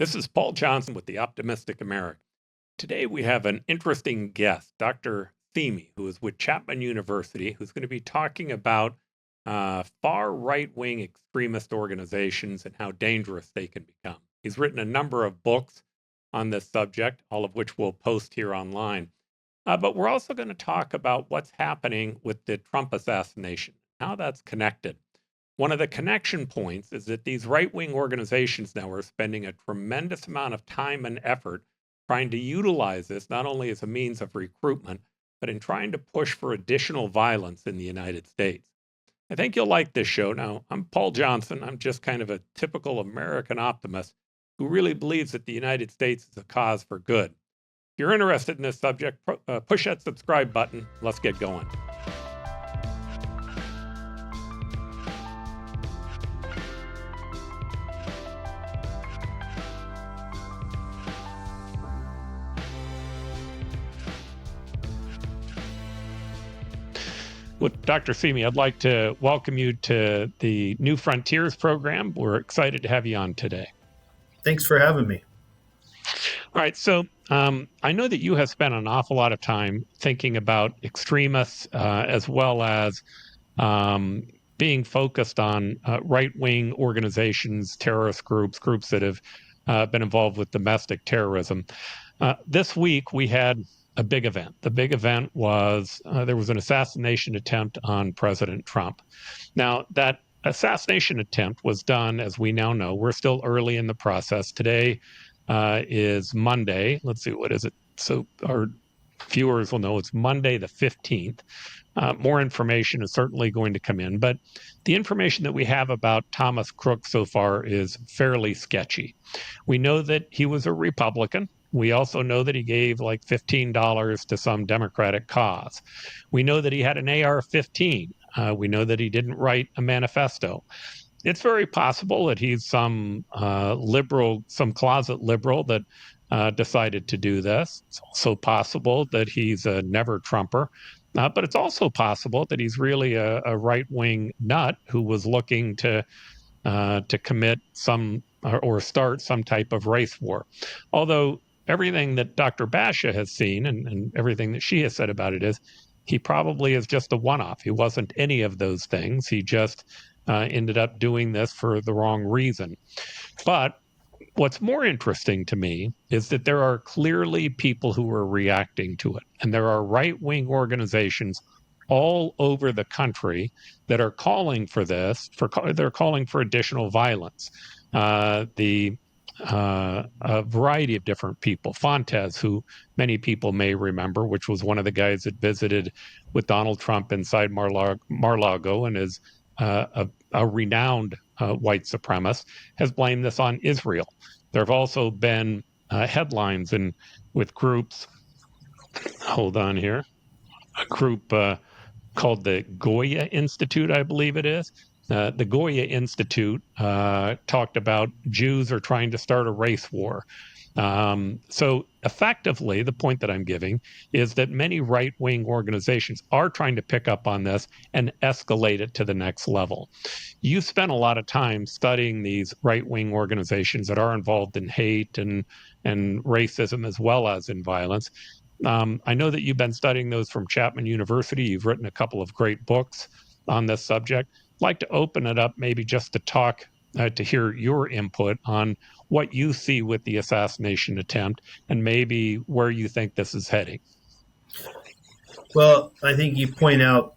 This is Paul Johnson with the Optimistic American. Today we have an interesting guest, Dr. Simi, who is with Chapman University, who's going to be talking about far right-wing extremist organizations and how dangerous they can become. He's written a number of books on this subject, all of which we'll post here online. But we're also going to talk about what's happening with the Trump assassination, how that's connected. One of the connection points is that these right-wing organizations now are spending a tremendous amount of time and effort trying to utilize this not only as a means of recruitment, but in trying to push for additional violence in the United States. I think you'll like this show. Now, I'm Paul Johnson. I'm just kind of a typical American optimist who really believes that the United States is a cause for good. If you're interested in this subject, push that subscribe button. Let's get going. With Dr. Simi, I'd like to welcome you to the New Frontiers program. We're excited to have you on today. Thanks for having me. All right, so I know that you have spent an awful lot of time thinking about extremists as well as being focused on right-wing organizations, terrorist groups that have been involved with domestic terrorism. This week, we had a big event. The big event was there was an assassination attempt on President Trump. Now, that assassination attempt was done, as we now know. We're still early in the process. Today is Monday. Let's see, what is it? So our viewers will know it's Monday the 15th. More information is certainly going to come in, but the information that we have about Thomas Crook so far is fairly sketchy. We know that he was a Republican. We also know that he gave like $15 to some Democratic cause. We know that he had an AR-15. We know that he didn't write a manifesto. It's very possible that he's some liberal, some closet liberal that decided to do this. It's also possible that he's a never-Trumper. But it's also possible that he's really a right-wing nut who was looking to commit some or start some type of race war. Although everything that Dr. Bashah has seen and everything that she has said about it is he probably is just a one-off. He wasn't any of those things. He just ended up doing this for the wrong reason. But what's more interesting to me is that there are clearly people who are reacting to it. And there are right-wing organizations all over the country that are calling for this, they're calling for additional violence. A variety of different people. Fontes, who many people may remember, which was one of the guys that visited with Donald Trump inside Mar-a-Lago and is a renowned white supremacist, has blamed this on Israel. There have also been headlines with groups, hold on here, a group called the Goya Institute, I believe it is. The Goya Institute talked about Jews are trying to start a race war. So effectively, the point that I'm giving is that many right-wing organizations are trying to pick up on this and escalate it to the next level. You spent a lot of time studying these right-wing organizations that are involved in hate and racism as well as in violence. I know that you've been studying those from Chapman University. You've written a couple of great books on this subject. I'd like to open it up maybe just to talk, to hear your input on what you see with the assassination attempt and maybe where you think this is heading. Well, I think you point out,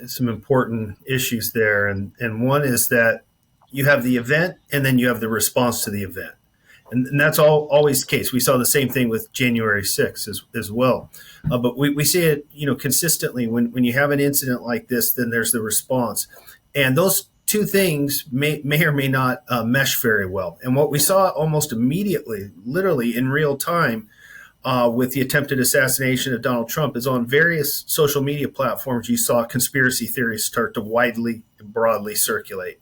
some important issues there. And one is that you have the event and then you have the response to the event. And that's always the case. We saw the same thing with January 6th as well. But we see it, consistently. When you have an incident like this, then there's the response. And those two things may or may not mesh very well. And what we saw almost immediately, literally in real time, with the attempted assassination of Donald Trump is on various social media platforms, you saw conspiracy theories start to widely and broadly circulate.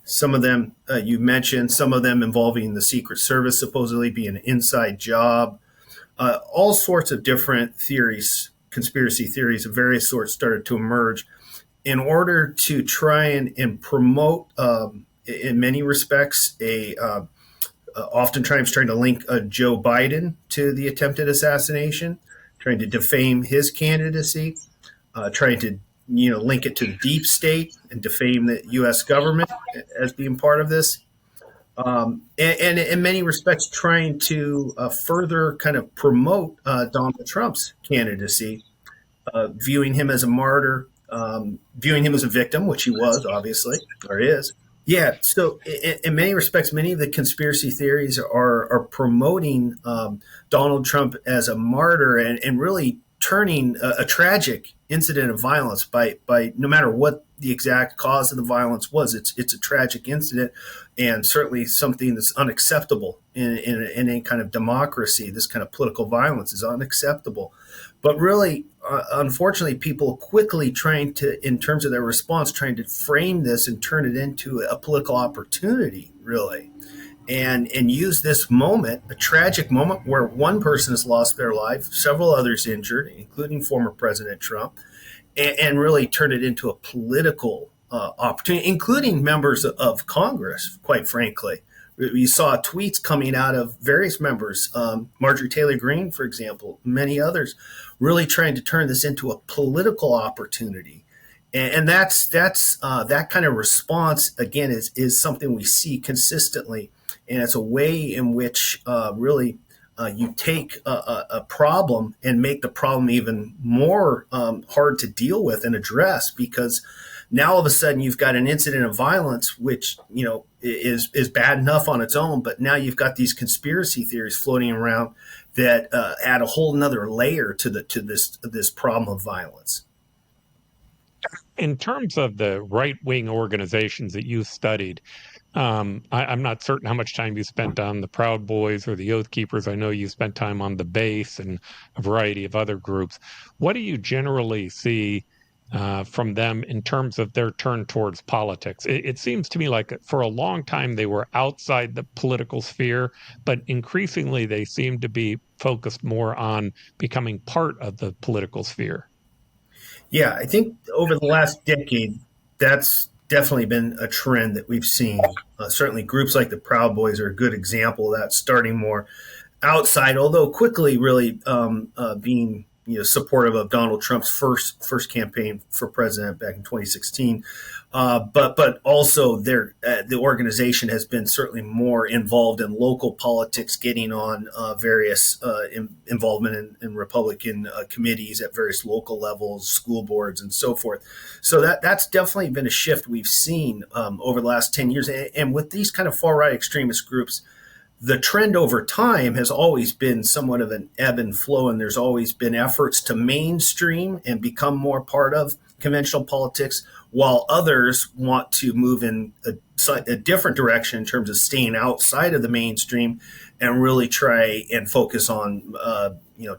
Some of them you mentioned, some of them involving the Secret Service supposedly being an inside job. All sorts of different theories, conspiracy theories of various sorts started to emerge in order to try and promote, in many respects, a oftentimes trying to link Joe Biden to the attempted assassination, trying to defame his candidacy, trying to link it to the deep state and defame the U.S. government as being part of this. And in many respects, trying to further kind of promote Donald Trump's candidacy, viewing him as a martyr, viewing him as a victim, which he was, obviously, or is. Yeah. So, in many respects, many of the conspiracy theories are promoting Donald Trump as a martyr and really turning a tragic incident of violence by no matter what the exact cause of the violence was, it's a tragic incident and certainly something that's unacceptable in any kind of democracy. This kind of political violence is unacceptable. But really, unfortunately, people quickly trying to, in terms of their response, trying to frame this and turn it into a political opportunity, really, and use this moment, a tragic moment where one person has lost their life, several others injured, including former President Trump, and really turn it into a political opportunity, including members of Congress, quite frankly. You saw tweets coming out of various members, Marjorie Taylor Greene, for example, many others, really trying to turn this into a political opportunity. And that's that kind of response, again, is something we see consistently. And it's a way in which really you take a problem and make the problem even more hard to deal with and address, because now all of a sudden you've got an incident of violence, which is bad enough on its own, but now you've got these conspiracy theories floating around that add a whole nother layer to this problem of violence. In terms of the right-wing organizations that you studied, I'm not certain how much time you spent on the Proud Boys or the Oath Keepers. I know you spent time on the Base and a variety of other groups. What do you generally see from them in terms of their turn towards politics? It seems to me like for a long time they were outside the political sphere, but increasingly they seem to be focused more on becoming part of the political sphere. Yeah, I think over the last decade, that's definitely been a trend that we've seen. Certainly, groups like the Proud Boys are a good example of that, starting more outside, although quickly really being supportive of Donald Trump's first campaign for president back in 2016. But also the organization has been certainly more involved in local politics, getting on various involvement in Republican committees at various local levels, school boards, and so forth. So that's definitely been a shift we've seen over the last 10 years. And with these kind of far right extremist groups, the trend over time has always been somewhat of an ebb and flow, and there's always been efforts to mainstream and become more part of conventional politics, while others want to move in a different direction in terms of staying outside of the mainstream and really try and focus on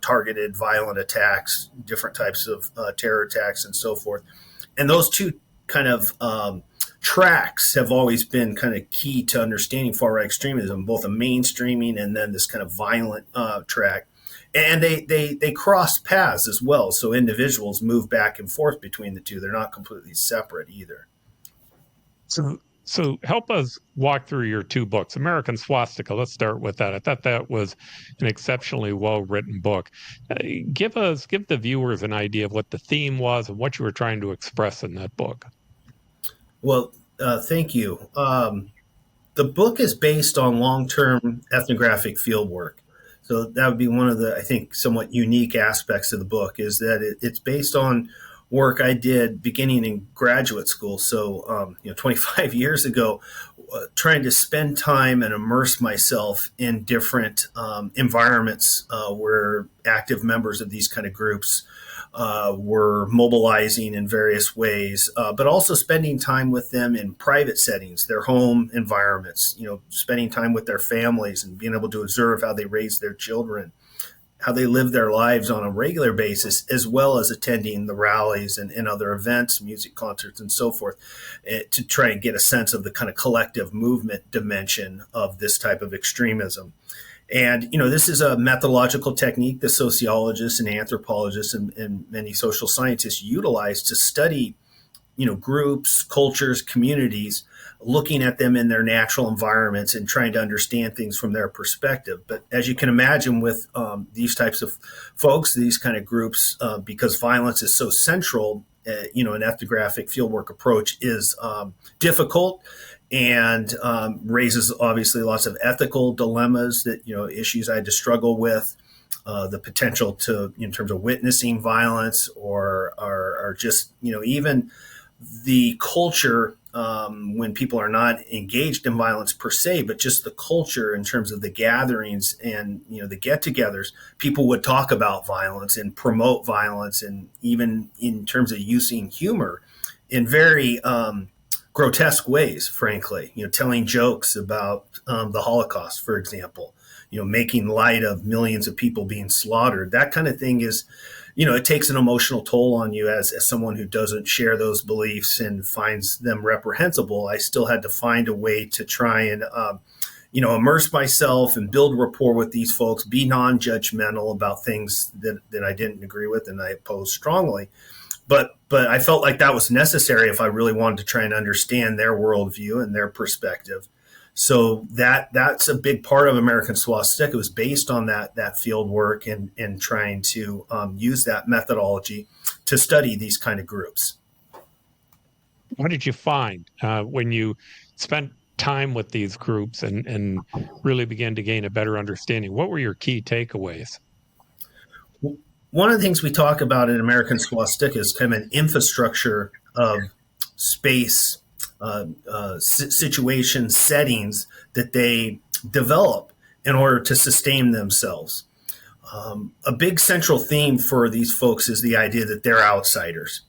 targeted violent attacks, different types of terror attacks, and so forth. And those two kind of tracks have always been kind of key to understanding far-right extremism, both a mainstreaming and then this kind of violent track. And they cross paths as well. So individuals move back and forth between the two. They're not completely separate either. So help us walk through your two books. American Swastika, let's start with that. I thought that was an exceptionally well-written book. Give the viewers an idea of what the theme was and what you were trying to express in that book. Well, thank you. The book is based on long-term ethnographic field work. So that would be one of the, I think, somewhat unique aspects of the book, is that it's based on work I did beginning in graduate school. So, 25 years ago, trying to spend time and immerse myself in different environments where active members of these kind of groups were mobilizing in various ways, but also spending time with them in private settings, their home environments, spending time with their families and being able to observe how they raise their children, how they live their lives on a regular basis, as well as attending the rallies and other events, music concerts, and so forth, to try and get a sense of the kind of collective movement dimension of this type of extremism. And, this is a methodological technique that sociologists and anthropologists and many social scientists utilize to study groups, cultures, communities, looking at them in their natural environments and trying to understand things from their perspective. But as you can imagine with these types of folks, these kind of groups, because violence is so central, an ethnographic fieldwork approach is difficult and raises obviously lots of ethical dilemmas that, issues I had to struggle with. The potential to, in terms of witnessing violence or just, even the culture when people are not engaged in violence per se, but just the culture in terms of the gatherings and, the get-togethers, people would talk about violence and promote violence, and even in terms of using humor in very grotesque ways, frankly, telling jokes about the Holocaust, for example, making light of millions of people being slaughtered. That kind of thing is, it takes an emotional toll on you as someone who doesn't share those beliefs and finds them reprehensible. I still had to find a way to try and, immerse myself and build rapport with these folks, be non-judgmental about things that I didn't agree with and I opposed strongly. But I felt like that was necessary if I really wanted to try and understand their worldview and their perspective. So that's a big part of American Swastika. It was based on that field work and trying to use that methodology to study these kind of groups. What did you find when you spent time with these groups and really began to gain a better understanding? What were your key takeaways? One of the things we talk about in American Swastika is kind of an infrastructure of space, situations, settings that they develop in order to sustain themselves. A big central theme for these folks is the idea that they're outsiders,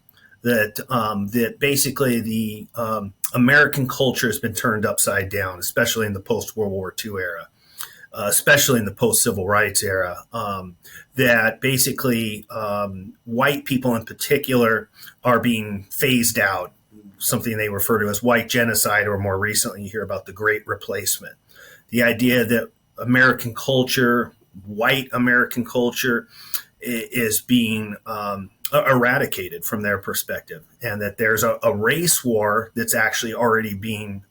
that basically the American culture has been turned upside down, especially in the post-World War II era. Especially in the post-civil rights era, that basically white people in particular are being phased out, something they refer to as white genocide, or more recently you hear about the Great Replacement. The idea that American culture, white American culture, is being eradicated from their perspective, and that there's a race war that's actually already being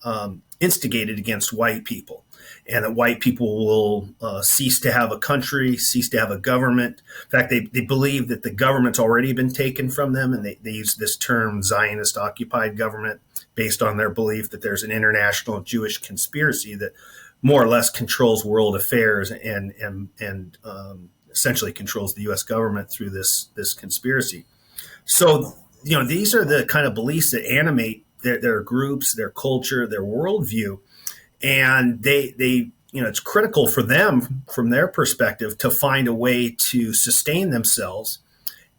instigated against white people, and that white people will cease to have a country, cease to have a government. In fact, they believe that the government's already been taken from them, and they use this term Zionist occupied government based on their belief that there's an international Jewish conspiracy that more or less controls world affairs and essentially controls the U.S. government through this conspiracy. So, these are the kind of beliefs that animate their groups, their culture, their worldview. And they it's critical for them, from their perspective, to find a way to sustain themselves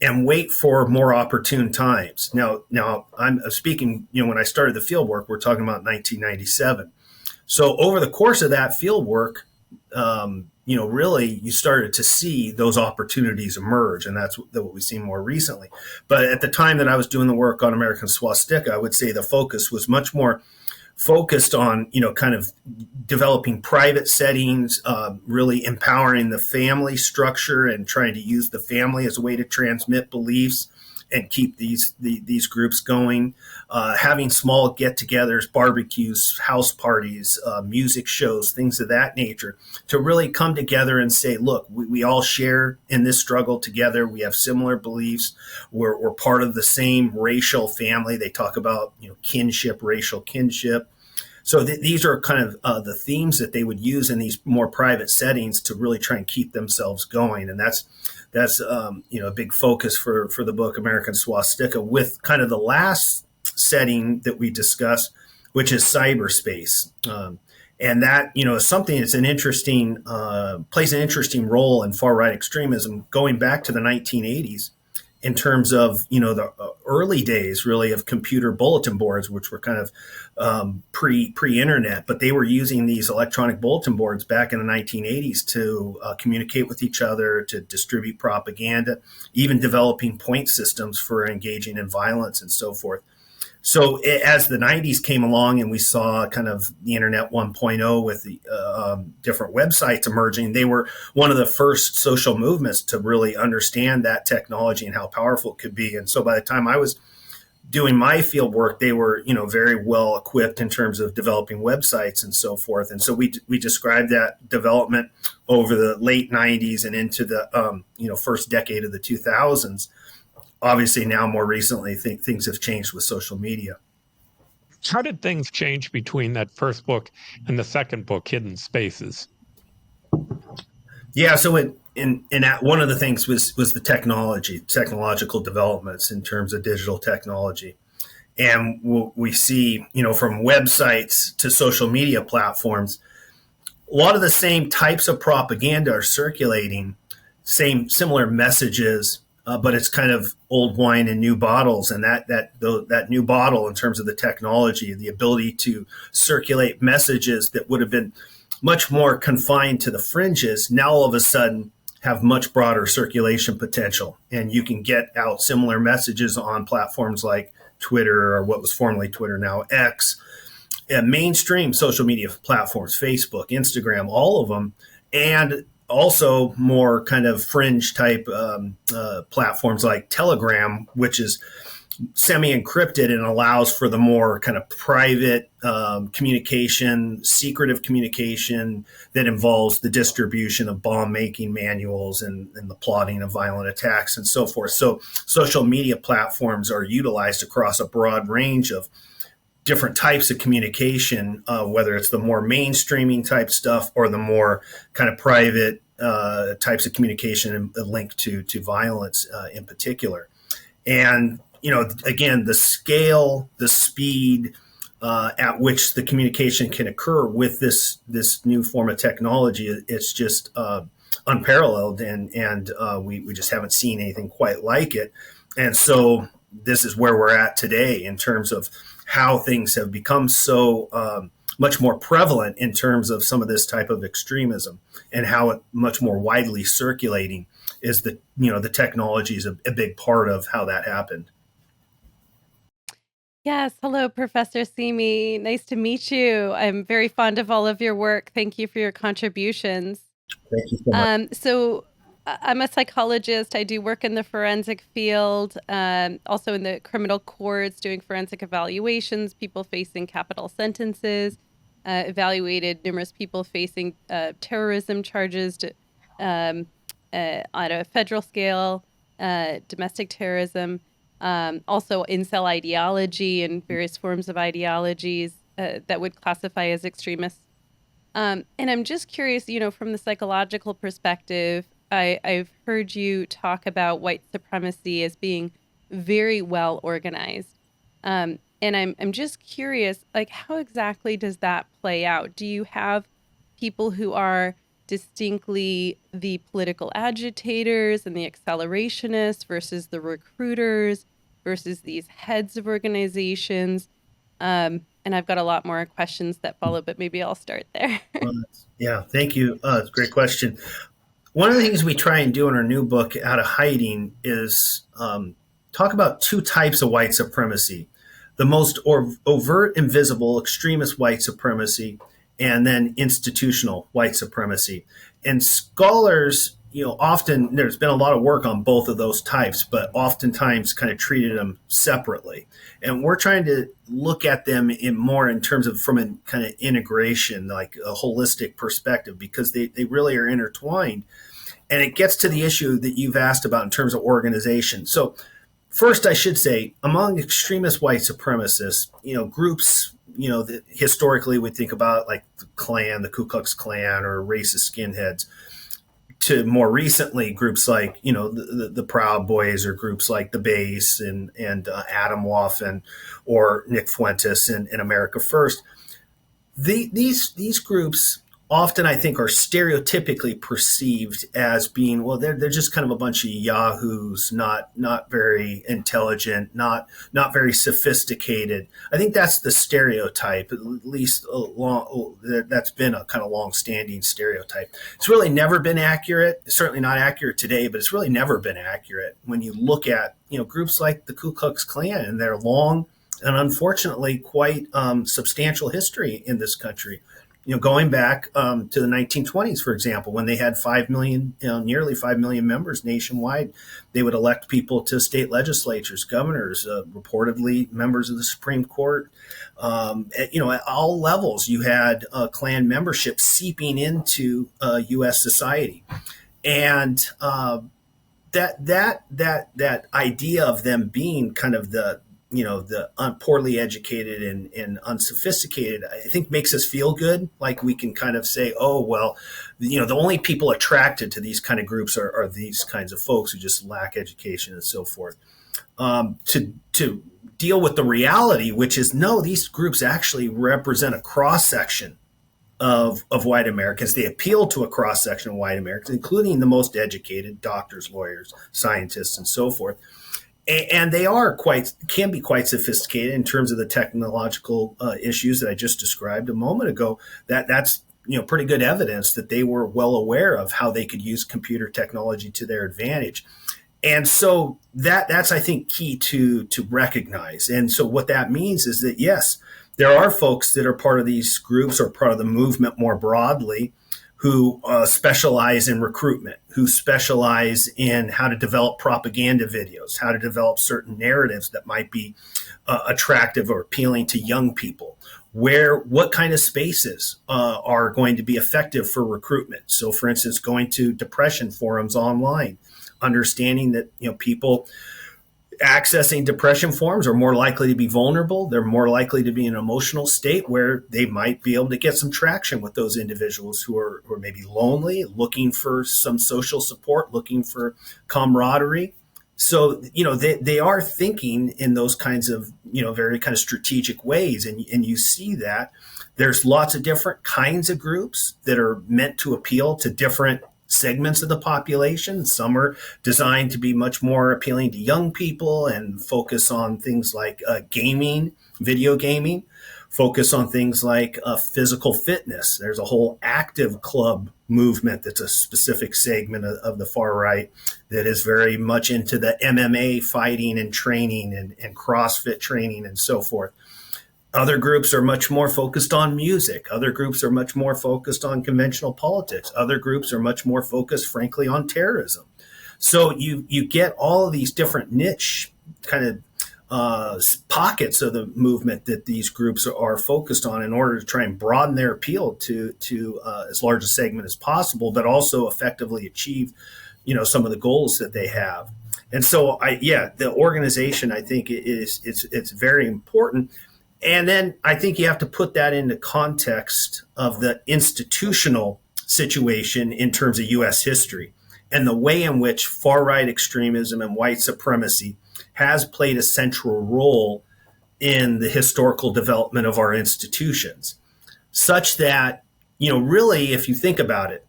and wait for more opportune times. Now I'm speaking, when I started the field work, we're talking about 1997. So over the course of that field work, really you started to see those opportunities emerge, and that's what we've seen more recently. But at the time that I was doing the work on American Swastika, I would say the focus was much more focused on, kind of developing private settings, really empowering the family structure and trying to use the family as a way to transmit beliefs and keep these groups going, having small get-togethers, barbecues, house parties, music shows, things of that nature, to really come together and say, look, we all share in this struggle together. We have similar beliefs. We're part of the same racial family. They talk about kinship, racial kinship. So these are kind of the themes that they would use in these more private settings to really try and keep themselves going. And that's a big focus for the book American Swastika, with kind of the last setting that we discuss, which is cyberspace. And that, is something that's plays an interesting role in far right extremism going back to the 1980s, in terms of, the early days really of computer bulletin boards, which were kind of pre-internet, but they were using these electronic bulletin boards back in the 1980s to communicate with each other, to distribute propaganda, even developing point systems for engaging in violence and so forth. So as the 90s came along and we saw kind of the Internet 1.0 with the different websites emerging, they were one of the first social movements to really understand that technology and how powerful it could be. And so by the time I was doing my field work, they were, very well equipped in terms of developing websites and so forth. And so we described that development over the late 90s and into the, first decade of the 2000s. Obviously, now more recently, things have changed with social media. How did things change between that first book and the second book, Hidden Spaces? Yeah, so in that, one of the things was the technological developments in terms of digital technology. And we see, from websites to social media platforms, a lot of the same types of propaganda are circulating, similar messages, but it's kind of old wine in new bottles. And that new bottle, in terms of the technology, the ability to circulate messages that would have been much more confined to the fringes, now all of a sudden have much broader circulation potential. And you can get out similar messages on platforms like Twitter, or what was formerly Twitter, now X, and mainstream social media platforms, Facebook, Instagram, all of them, and also more kind of fringe type platforms like Telegram, which is semi-encrypted and allows for the more kind of private communication, secretive communication that involves the distribution of bomb-making manuals and the plotting of violent attacks and so forth. So social media platforms are utilized across a broad range of different types of communication, whether it's the more mainstreaming type stuff or the more kind of private types of communication linked to violence in particular. And again, the scale, the speed at which the communication can occur with this new form of technology, it's just unparalleled, and we just haven't seen anything quite like it. And so this is where we're at today in terms of how things have become so much more prevalent in terms of some of this type of extremism, and how it much more widely circulating is the technology is a big part of how that happened. Yes. Hello, Professor Simi. Nice to meet you. I'm very fond of all of your work. Thank you for your contributions. Thank you so much. I'm a psychologist. I do work in the forensic field, also in the criminal courts, doing forensic evaluations, people facing capital sentences, evaluated numerous people facing terrorism charges on a federal scale, domestic terrorism. Also incel ideology and various forms of ideologies that would classify as extremists. And I'm just curious, from the psychological perspective, I've heard you talk about white supremacy as being very well organized. And I'm just curious, like, how exactly does that play out? Do you have people who are distinctly the political agitators and the accelerationists versus the recruiters versus these heads of organizations? And I've got a lot more questions that follow, but maybe I'll start there. Yeah, thank you. It's a great question. One of the things we try and do in our new book, Out of Hiding, is talk about two types of white supremacy: the most overt and visible extremist white supremacy, and then institutional white supremacy. And scholars, often there's been a lot of work on both of those types, but oftentimes kind of treated them separately. And we're trying to look at them in terms of from a kind of integration, like a holistic perspective, because they really are intertwined. And it gets to the issue that you've asked about in terms of organization. So first, I should say, among extremist white supremacists, groups, that historically we think about, like the Klan, the Ku Klux Klan, or racist skinheads, to more recently groups like, the Proud Boys, or groups like the Base and Adam Waffen or Nick Fuentes in America First. These groups often, I think, are stereotypically perceived as being, well, they're just kind of a bunch of yahoos, not very intelligent, not very sophisticated. I think that's the stereotype, at least that's been a kind of long-standing stereotype. It's really never been accurate. It's certainly not accurate today, but it's really never been accurate when you look at groups like the Ku Klux Klan and their long and unfortunately quite substantial history in this country. going back to the 1920s, for example, when they had 5 million, nearly 5 million members nationwide. They would elect people to state legislatures, governors, reportedly members of the Supreme Court. At all levels, you had Klan membership seeping into U.S. society, and that idea of them being kind of the poorly educated and unsophisticated, I think makes us feel good. Like we can kind of say, oh, well, the only people attracted to these kind of groups are these kinds of folks who just lack education and so forth. To deal with the reality, which is, no, these groups actually represent a cross-section of white Americans. They appeal to a cross-section of white Americans, including the most educated, doctors, lawyers, scientists, and so forth. And they can be quite sophisticated in terms of the technological issues that I just described a moment ago. That's pretty good evidence that they were well aware of how they could use computer technology to their advantage. And so that's, I think, key to recognize. And so what that means is that, yes, there are folks that are part of these groups or part of the movement more broadly who specialize in recruitment, who specialize in how to develop propaganda videos, how to develop certain narratives that might be attractive or appealing to young people. What kind of spaces are going to be effective for recruitment? So, for instance, going to depression forums online, understanding that people accessing depression forums are more likely to be vulnerable. They're more likely to be in an emotional state where they might be able to get some traction with those individuals who are maybe lonely, looking for some social support, looking for camaraderie. So, they are thinking in those kinds of, very kind of strategic ways. And you see that there's lots of different kinds of groups that are meant to appeal to different segments of the population. Some are designed to be much more appealing to young people and focus on things like gaming, video gaming, focus on things like physical fitness. There's a whole active club movement that's a specific segment of the far right that is very much into the MMA fighting and training and CrossFit training and so forth. Other groups are much more focused on music. Other groups are much more focused on conventional politics. Other groups are much more focused, frankly, on terrorism. So you get all of these different niche kind of pockets of the movement that these groups are focused on in order to try and broaden their appeal to as large a segment as possible, but also effectively achieve, some of the goals that they have. And so, the organization, I think, it's very important. And then I think you have to put that into context of the institutional situation in terms of U.S. history and the way in which far-right extremism and white supremacy has played a central role in the historical development of our institutions, such that, really, if you think about it,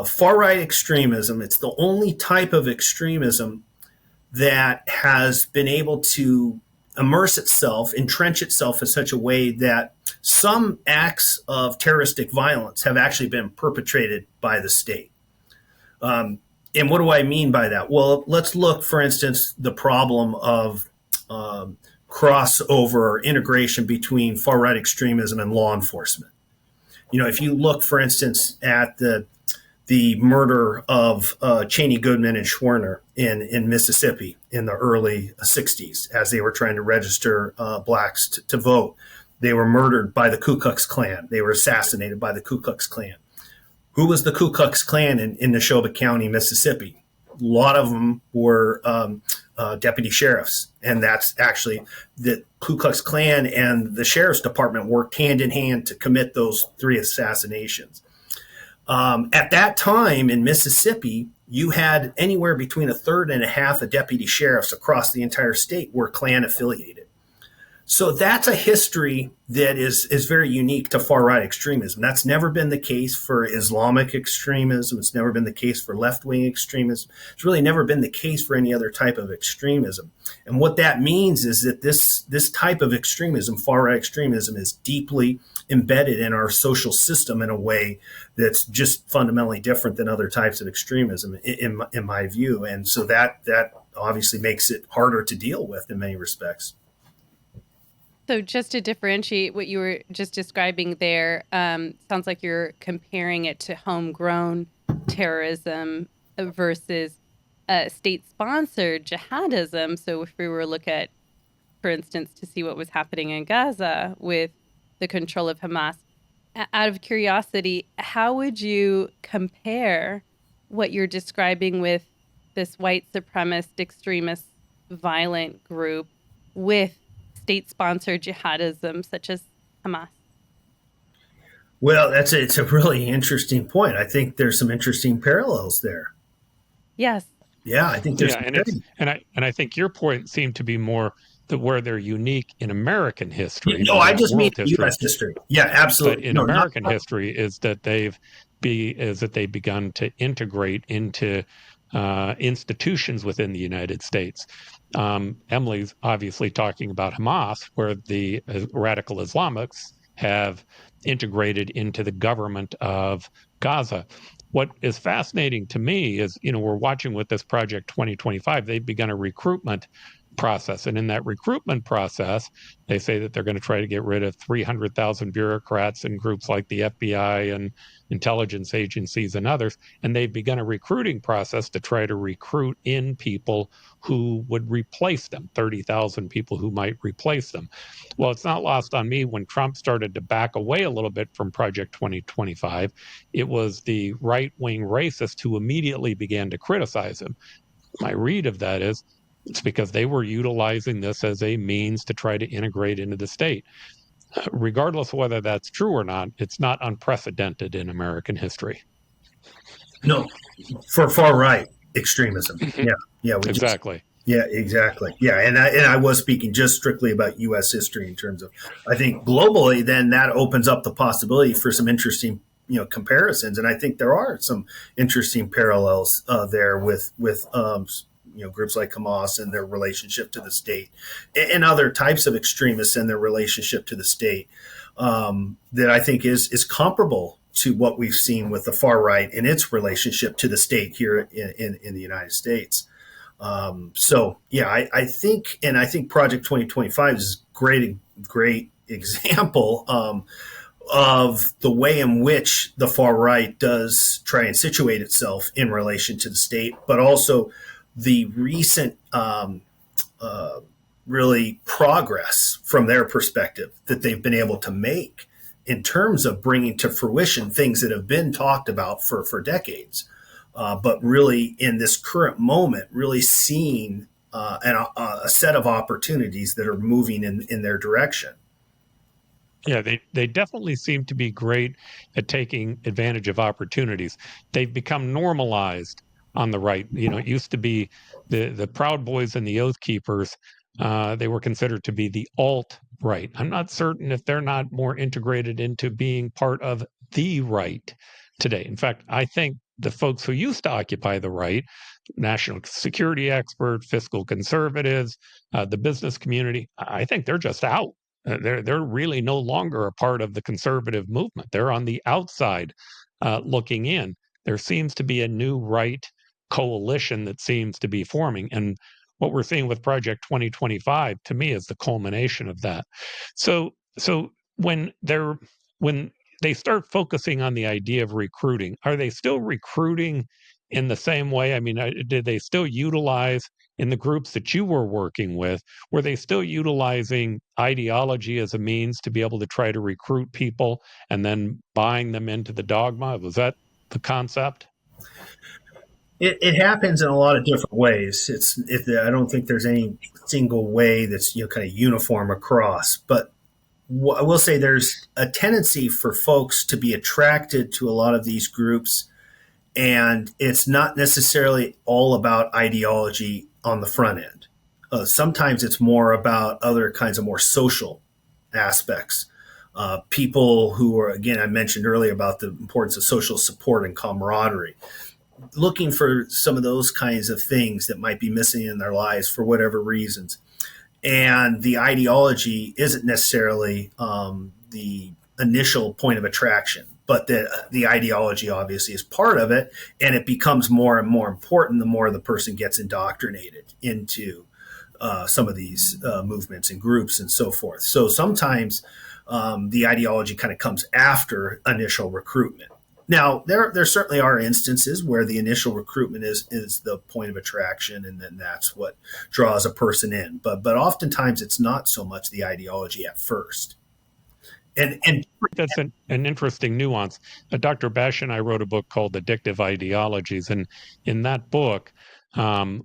far-right extremism, it's the only type of extremism that has been able to immerse itself, entrench itself in such a way that some acts of terroristic violence have actually been perpetrated by the state. And what do I mean by that? Well, let's look, for instance, the problem of crossover or integration between far-right extremism and law enforcement. If you look, for instance, at the murder of Cheney, Goodman, and Schwerner in Mississippi in the early 60s as they were trying to register blacks to vote. They were murdered by the Ku Klux Klan. They were assassinated by the Ku Klux Klan. Who was the Ku Klux Klan in Neshoba County, Mississippi? A lot of them were deputy sheriffs. And that's actually the Ku Klux Klan and the sheriff's department worked hand in hand to commit those 3 assassinations. At that time in Mississippi, you had anywhere between a third and a half of deputy sheriffs across the entire state were Klan affiliated. So that's a history that is very unique to far-right extremism. That's never been the case for Islamic extremism. It's never been the case for left-wing extremism. It's really never been the case for any other type of extremism. And what that means is that this type of extremism, far-right extremism, is deeply embedded in our social system in a way that's just fundamentally different than other types of extremism, in my view. And so that obviously makes it harder to deal with in many respects. So just to differentiate what you were just describing there, sounds like you're comparing it to homegrown terrorism versus state-sponsored jihadism. So if we were to look at, for instance, to see what was happening in Gaza with the control of Hamas, out of curiosity, how would you compare what you're describing with this white supremacist extremist violent group with state-sponsored jihadism such as Hamas? Well, it's a really interesting point. I think there's some interesting parallels there. Yes. Yeah, I think there's and I think your point seemed to be more that where they're unique in American history. No, I just mean U.S. history. Yeah, absolutely. But in American history is that they've begun to integrate into institutions within the United States. Emily's obviously talking about Hamas, where the radical Islamics have integrated into the government of Gaza. What is fascinating to me is, we're watching with this Project 2025, they've begun a recruitment process. And in that recruitment process, they say that they're going to try to get rid of 300,000 bureaucrats and groups like the FBI and intelligence agencies and others. And they've begun a recruiting process to try to recruit in people who would replace them, 30,000 people who might replace them. Well, it's not lost on me when Trump started to back away a little bit from Project 2025, it was the right-wing racists who immediately began to criticize him. My read of that is it's because they were utilizing this as a means to try to integrate into the state. Regardless of whether that's true or not, it's not unprecedented in American history. No, for far right extremism. Yeah, exactly. Exactly. Yeah, and I was speaking just strictly about U.S. history in terms of, I think globally, then that opens up the possibility for some interesting comparisons, and I think there are some interesting parallels there with groups like Hamas and their relationship to the state, and other types of extremists and their relationship to the state, that I think is comparable to what we've seen with the far right and its relationship to the state here in the United States. I think Project 2025 is a great example of the way in which the far right does try and situate itself in relation to the state, but also the recent really progress from their perspective that they've been able to make in terms of bringing to fruition things that have been talked about for decades, but really in this current moment, really seeing a set of opportunities that are moving in their direction. Yeah, they definitely seem to be great at taking advantage of opportunities. They've become normalized on the right. It used to be the Proud Boys and the Oath Keepers. They were considered to be the alt-right. I'm not certain if they're not more integrated into being part of the right today. In fact, I think the folks who used to occupy the right, national security expert, fiscal conservatives, the business community, I think they're just out. They're really no longer a part of the conservative movement. They're on the outside looking in. There seems to be a new right coalition that seems to be forming. And what we're seeing with Project 2025, to me, is the culmination of that. So when they start focusing on the idea of recruiting, are they still recruiting in the same way? I mean, did they still utilize, in the groups that you were working with, were they still utilizing ideology as a means to be able to try to recruit people and then buying them into the dogma? Was that the concept? It happens in a lot of different ways. I don't think there's any single way that's kind of uniform across. But I will say there's a tendency for folks to be attracted to a lot of these groups, and it's not necessarily all about ideology on the front end. Sometimes it's more about other kinds of more social aspects. People who are, again, I mentioned earlier about the importance of social support and camaraderie, looking for some of those kinds of things that might be missing in their lives for whatever reasons. And the ideology isn't necessarily the initial point of attraction, but the ideology obviously is part of it, and it becomes more and more important the more the person gets indoctrinated into some of these movements and groups and so forth. So sometimes the ideology kind of comes after initial recruitment. Now, there certainly are instances where the initial recruitment is the point of attraction, and then that's what draws a person in. But oftentimes it's not so much the ideology at first. And That's an interesting nuance. Dr. Bashah and I wrote a book called Addictive Ideologies, and in that book,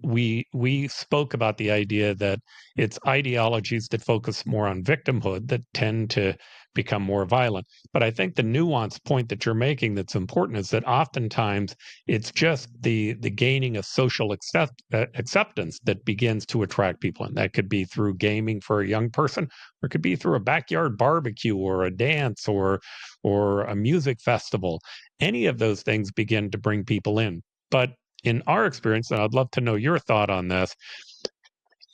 we spoke about the idea that it's ideologies that focus more on victimhood that tend to become more violent. But I think the nuance point that you're making that's important is that oftentimes it's just the gaining of social acceptance that begins to attract people, and that could be through gaming for a young person, or it could be through a backyard barbecue or a dance or a music festival. Any of those things begin to bring people in. But in our experience, and I'd love to know your thought on this,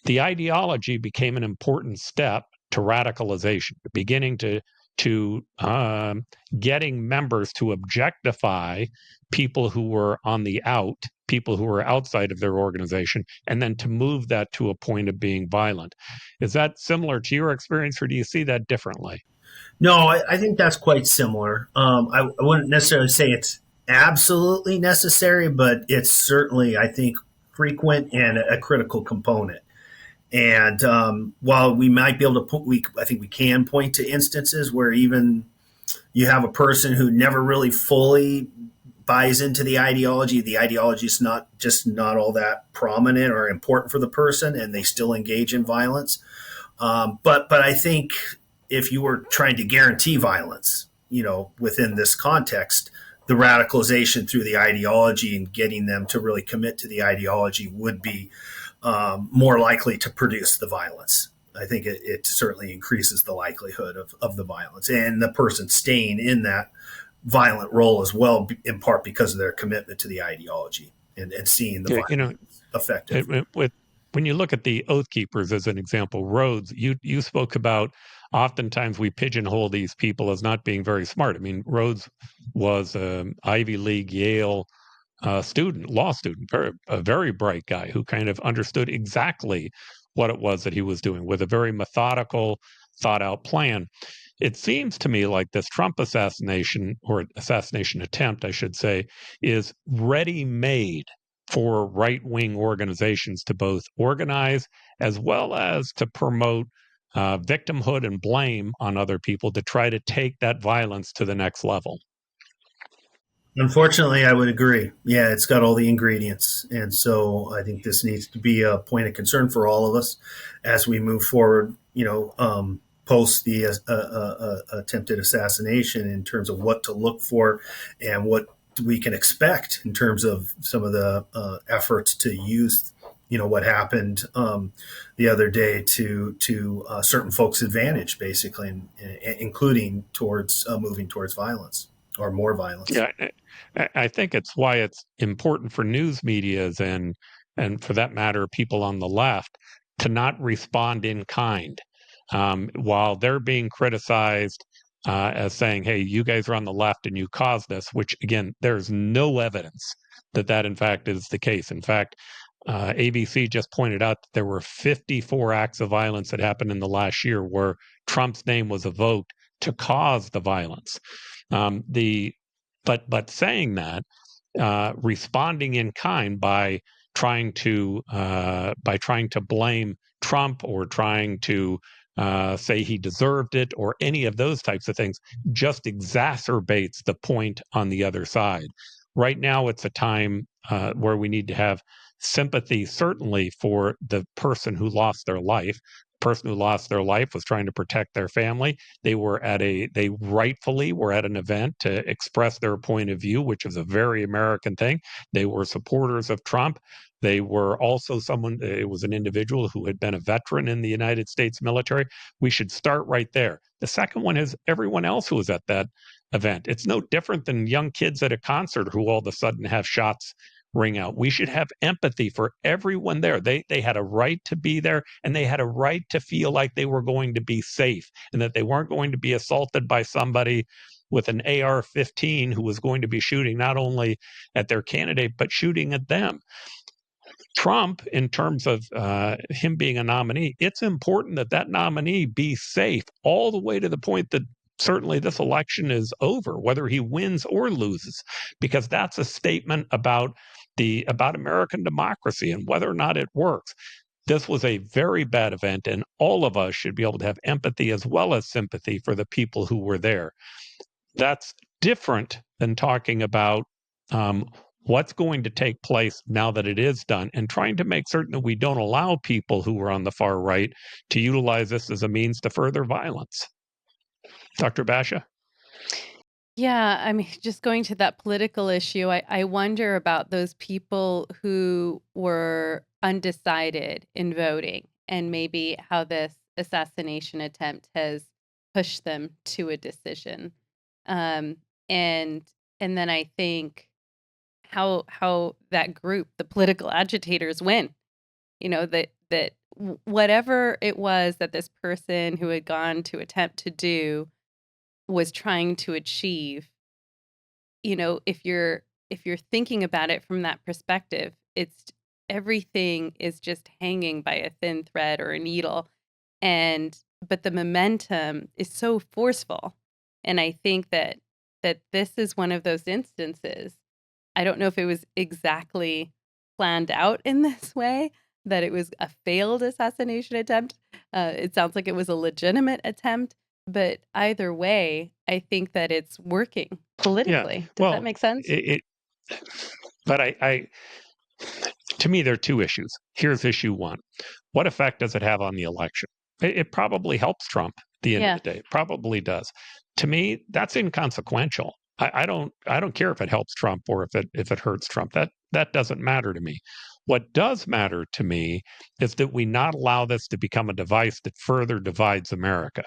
the ideology became an important step to radicalization, beginning to getting members to objectify people who were on the out, people who were outside of their organization, and then to move that to a point of being violent. Is that similar to your experience, or do you see that differently? no, I think that's quite similar. I wouldn't necessarily say it's absolutely necessary, but it's certainly, I think, frequent and a critical component. And while we might be able to, I think we can point to instances where even you have a person who never really fully buys into the ideology. The ideology is not all that prominent or important for the person, and they still engage in violence. But I think if you were trying to guarantee violence, within this context, the radicalization through the ideology and getting them to really commit to the ideology would be more likely to produce the violence. I think it certainly increases the likelihood of the violence and the person staying in that violent role as well, in part because of their commitment to the ideology and seeing the violence effective. When you look at the Oath Keepers as an example, Rhodes, you spoke about oftentimes we pigeonhole these people as not being very smart. I mean, Rhodes was an Ivy League, Yale law student, a very bright guy who kind of understood exactly what it was that he was doing with a very methodical, thought out plan. It seems to me like this Trump assassination, or assassination attempt, I should say, is ready made for right wing organizations to both organize as well as to promote victimhood and blame on other people to try to take that violence to the next level. Unfortunately, I would agree. Yeah, it's got all the ingredients. And so I think this needs to be a point of concern for all of us as we move forward, post the attempted assassination, in terms of what to look for and what we can expect in terms of some of the efforts to use, what happened the other day to certain folks' advantage, basically, including towards moving towards violence or more violence. Yeah, I think it's why it's important for news medias and for that matter, people on the left to not respond in kind. While they're being criticized as saying, hey, you guys are on the left and you caused this, which again, there's no evidence that in fact is the case. In fact, ABC just pointed out that there were 54 acts of violence that happened in the last year where Trump's name was evoked to cause the violence. But saying that, responding in kind by trying to blame Trump or trying to say he deserved it or any of those types of things just exacerbates the point on the other side. Right now, it's a time where we need to have sympathy, certainly for the person who lost their life. The person who lost their life was trying to protect their family. They rightfully were at an event to express their point of view, which is a very American thing. They were supporters of Trump. They were also it was an individual who had been a veteran in the United States military. We should start right there. The second one is everyone else who was at that event. It's no different than young kids at a concert who all of a sudden have shots ring out. We should have empathy for everyone there. They had a right to be there, and they had a right to feel like they were going to be safe and that they weren't going to be assaulted by somebody with an AR-15 who was going to be shooting not only at their candidate, but shooting at them. Trump, in terms of him being a nominee, it's important that that nominee be safe all the way to the point that certainly this election is over, whether he wins or loses, because that's a statement about American democracy and whether or not it works. This was a very bad event, and all of us should be able to have empathy as well as sympathy for the people who were there. That's different than talking about what's going to take place now that it is done, and trying to make certain that we don't allow people who are on the far right to utilize this as a means to further violence. Dr. Bashah? Yeah, I mean, just going to that political issue, I wonder about those people who were undecided in voting, and maybe how this assassination attempt has pushed them to a decision. Um, and then I think how that group, the political agitators, win. That whatever it was that this person who had gone to attempt to do was trying to achieve, if you're thinking about it from that perspective, it's everything is just hanging by a thin thread or a needle, but the momentum is so forceful. And I think that this is one of those instances. I don't know if it was exactly planned out in this way, that it was a failed assassination attempt. It sounds like it was a legitimate attempt, but either way, I think that it's working politically. Does that make sense? But to me, there are two issues. Here's issue one. What effect does it have on the election? It probably helps Trump at the end of the day. It probably does. To me, that's inconsequential. I don't care if it helps Trump or if it hurts Trump. That doesn't matter to me. What does matter to me is that we not allow this to become a device that further divides America.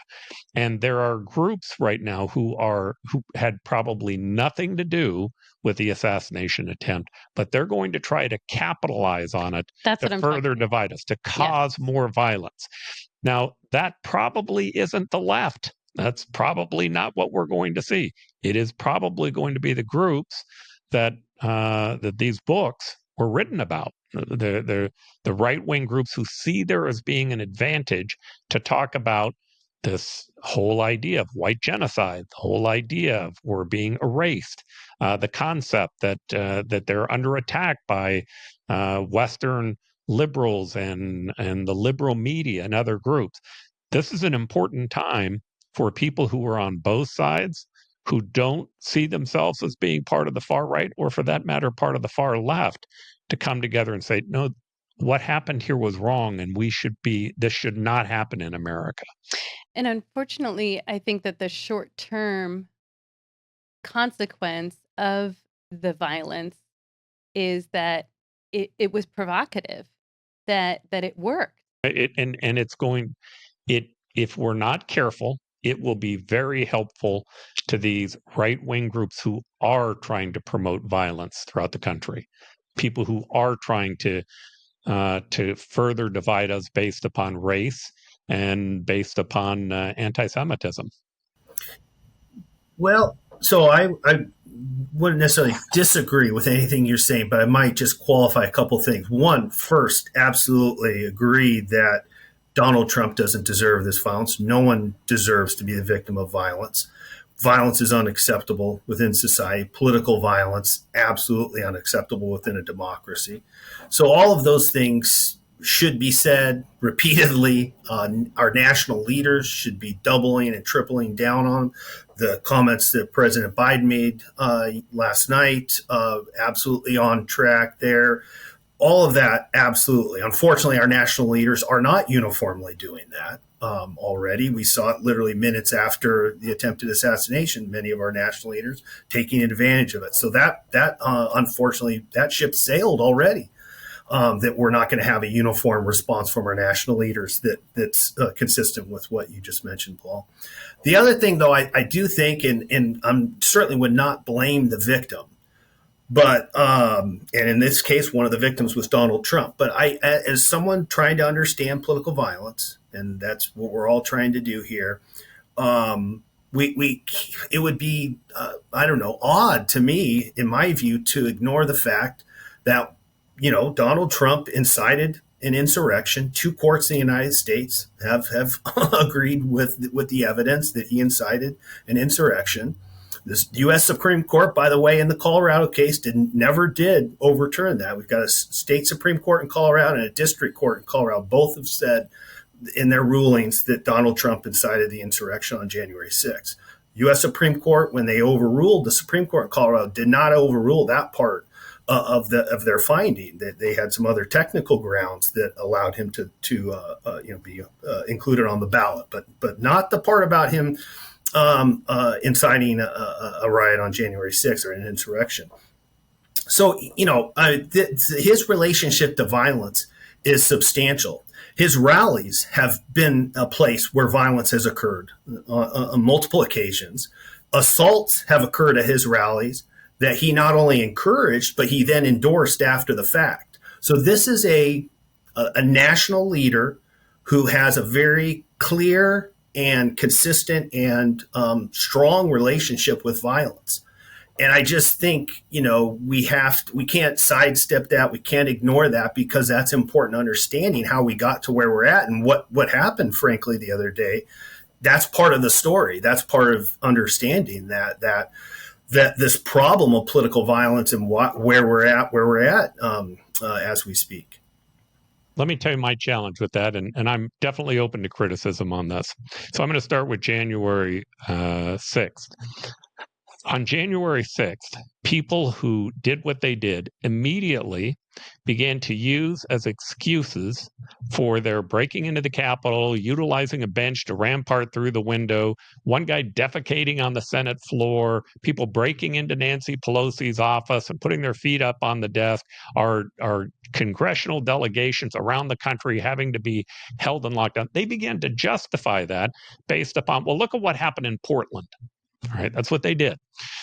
And there are groups right now who had probably nothing to do with the assassination attempt, but they're going to try to capitalize on it to further divide us, to cause more violence. Now, that probably isn't the left. That's probably not what we're going to see. It is probably going to be the groups that these books were written about. The right-wing groups who see there as being an advantage to talk about this whole idea of white genocide, the whole idea of we're being erased, the concept that they're under attack by Western liberals and the liberal media and other groups. This is an important time for people who are on both sides, who don't see themselves as being part of the far right, or for that matter, part of the far left, to come together and say, no, what happened here was wrong, and this should not happen in America. And unfortunately, I think that the short-term consequence of the violence is that it was provocative, that it worked. If we're not careful, it will be very helpful to these right-wing groups who are trying to promote violence throughout the country, people who are trying to further divide us based upon race and based upon anti-Semitism. Well, so I wouldn't necessarily disagree with anything you're saying, but I might just qualify a couple things. One, first, absolutely agree that Donald Trump doesn't deserve this violence. No one deserves to be the victim of violence. Violence is unacceptable within society. Political violence, absolutely unacceptable within a democracy. So all of those things should be said repeatedly. Our national leaders should be doubling and tripling down on the comments that President Biden made last night. Absolutely on track there. All of that, absolutely. Unfortunately, our national leaders are not uniformly doing that already. We saw it literally minutes after the attempted assassination, many of our national leaders taking advantage of it. So that unfortunately, that ship sailed already. That we're not going to have a uniform response from our national leaders that's consistent with what you just mentioned, Paul. The other thing, though, I do think, and I certainly would not blame the victim, but and in this case, one of the victims was Donald Trump. But as someone trying to understand political violence, and that's what we're all trying to do here, it would be odd to me, in my view, to ignore the fact that Donald Trump incited an insurrection. Two courts in the United States have agreed with the evidence that he incited an insurrection. This U.S. Supreme Court, by the way, in the Colorado case, never did overturn that. We've got a state Supreme Court in Colorado and a district court in Colorado. Both have said in their rulings that Donald Trump incited the insurrection on January 6th. U.S. Supreme Court, when they overruled the Supreme Court in Colorado, did not overrule that part of their finding. That they had some other technical grounds that allowed him to be included on the ballot, but not the part about him inciting a riot on January 6th or an insurrection. So, his relationship to violence is substantial. His rallies have been a place where violence has occurred on multiple occasions. Assaults have occurred at his rallies that he not only encouraged, but he then endorsed after the fact. So this is a national leader who has a very clear and consistent and strong relationship with violence. And I just think, we can't sidestep that. We can't ignore that, because that's important understanding how we got to where we're at and what happened, frankly, the other day. That's part of the story. That's part of understanding that this problem of political violence and where we're at as we speak. Let me tell you my challenge with that, and I'm definitely open to criticism on this. So I'm going to start with January 6th. On January 6th, people who did what they did immediately began to use as excuses for their breaking into the Capitol, utilizing a bench to rampart through the window, one guy defecating on the Senate floor, people breaking into Nancy Pelosi's office and putting their feet up on the desk, our congressional delegations around the country having to be held in lockdown. They began to justify that based upon, well, look at what happened in Portland. All right, that's what they did.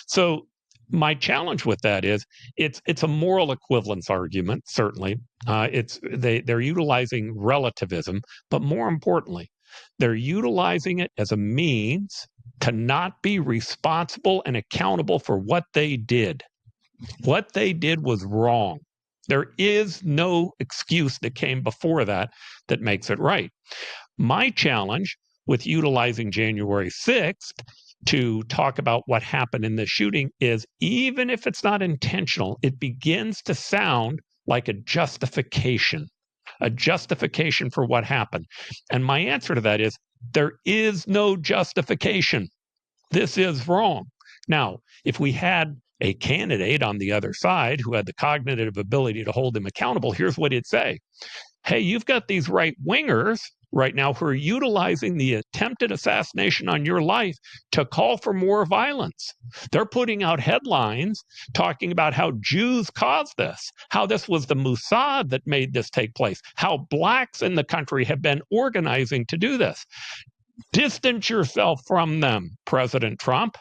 So my challenge with that is it's a moral equivalence argument. Certainly, they're utilizing relativism, but more importantly, they're utilizing it as a means to not be responsible and accountable for what they did. What they did was wrong. There is no excuse that came before that makes it right. My challenge with utilizing January 6th to talk about what happened in the shooting is, even if it's not intentional, it begins to sound like a justification for what happened. And my answer to that is, there is no justification. This is wrong. Now, if we had a candidate on the other side who had the cognitive ability to hold him accountable, here's what he'd say. Hey, you've got these right-wingers right now who are utilizing the attempted assassination on your life to call for more violence. They're putting out headlines talking about how Jews caused this, how this was the Mossad that made this take place, how blacks in the country have been organizing to do this. Distance yourself from them, President Trump.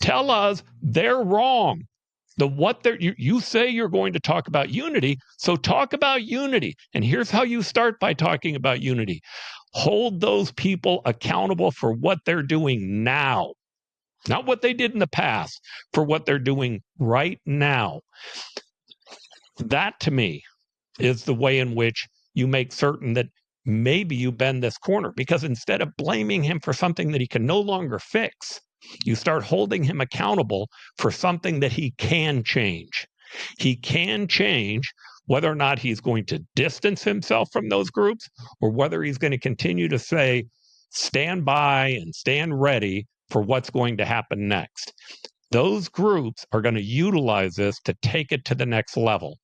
Tell us they're wrong. You say you're going to talk about unity, so talk about unity. And here's how you start by talking about unity. Hold those people accountable for what they're doing now, not what they did in the past, for what they're doing right now. That, to me, is the way in which you make certain that maybe you bend this corner, because instead of blaming him for something that he can no longer fix, you start holding him accountable for something that he can change. He can change whether or not he's going to distance himself from those groups, or whether he's going to continue to say, stand by and stand ready for what's going to happen next. Those groups are going to utilize this to take it to the next level.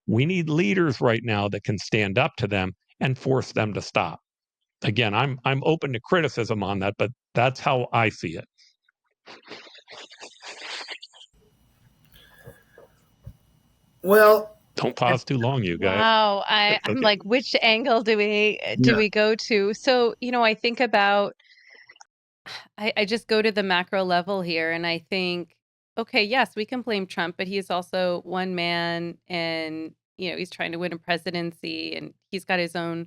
We need leaders right now that can stand up to them and force them to stop. Again, I'm open to criticism on that, but that's how I see it. Well, don't pause too long, you guys. Wow, I'm like, which angle do we go to? So, I think about, I just go to the macro level here, and I think, okay, yes, we can blame Trump, but he's also one man, and he's trying to win a presidency, and he's got his own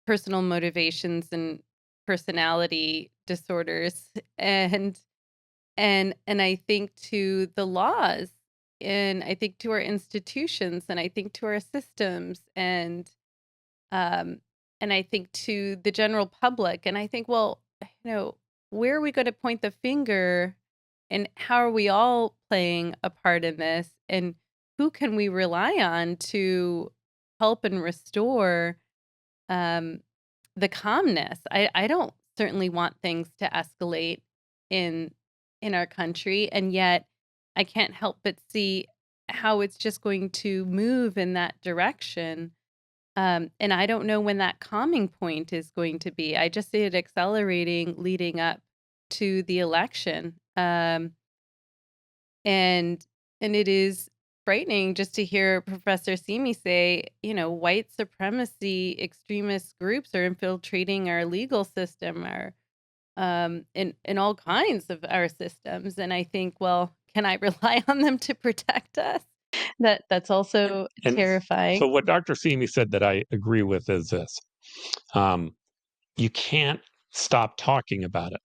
personal motivations and personality disorders, and I think to the laws I think to our institutions, and I think to our systems, and I think to the general public. And I think, well, where are we going to point the finger, and how are we all playing a part in this? And who can we rely on to help and restore um, the calmness? I don't certainly want things to escalate in our country, and yet I can't help but see how it's just going to move in that direction. And I don't know when that calming point is going to be. I just see it accelerating leading up to the election. And it is frightening just to hear Professor Simi say, white supremacy extremist groups are infiltrating our legal system, in all kinds of our systems. And I think, well, can I rely on them to protect us? That's also terrifying. So what Dr. Simi said that I agree with is this. You can't stop talking about it.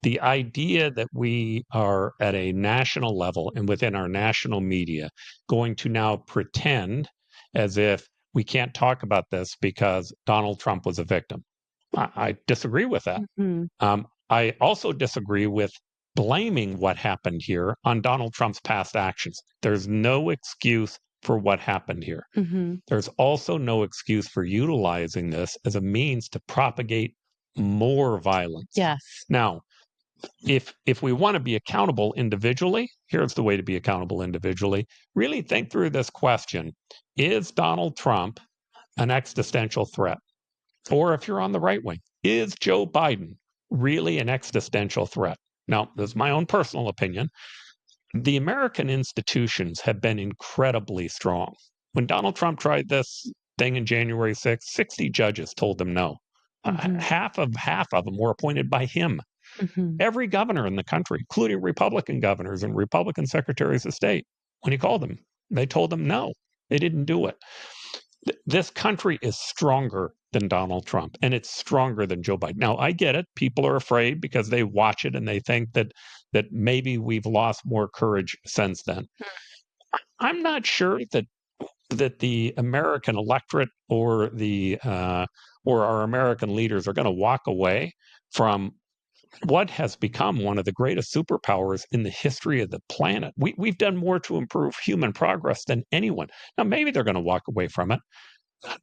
The idea that we are at a national level and within our national media going to now pretend as if we can't talk about this because Donald Trump was a victim. I disagree with that. Mm-hmm. I also disagree with blaming what happened here on Donald Trump's past actions. There's no excuse for what happened here. Mm-hmm. There's also no excuse for utilizing this as a means to propagate more violence. Yes. Now, if we want to be accountable individually, here's the way to be accountable individually. Really think through this question. Is Donald Trump an existential threat? Or if you're on the right wing, is Joe Biden really an existential threat? Now, this is my own personal opinion. The American institutions have been incredibly strong. When Donald Trump tried this thing in January 6th, 60 judges told him no. Mm-hmm. Half of them were appointed by him. Mm-hmm. Every governor in the country, including Republican governors and Republican secretaries of state, when he called them, they told him no. They didn't do it. This country is stronger than Donald Trump, and it's stronger than Joe Biden. Now, I get it. People are afraid because they watch it and they think that maybe we've lost more courage since then. I'm not sure that the American electorate or our American leaders are going to walk away from what has become one of the greatest superpowers in the history of the planet. We've done more to improve human progress than anyone. Now, maybe they're going to walk away from it.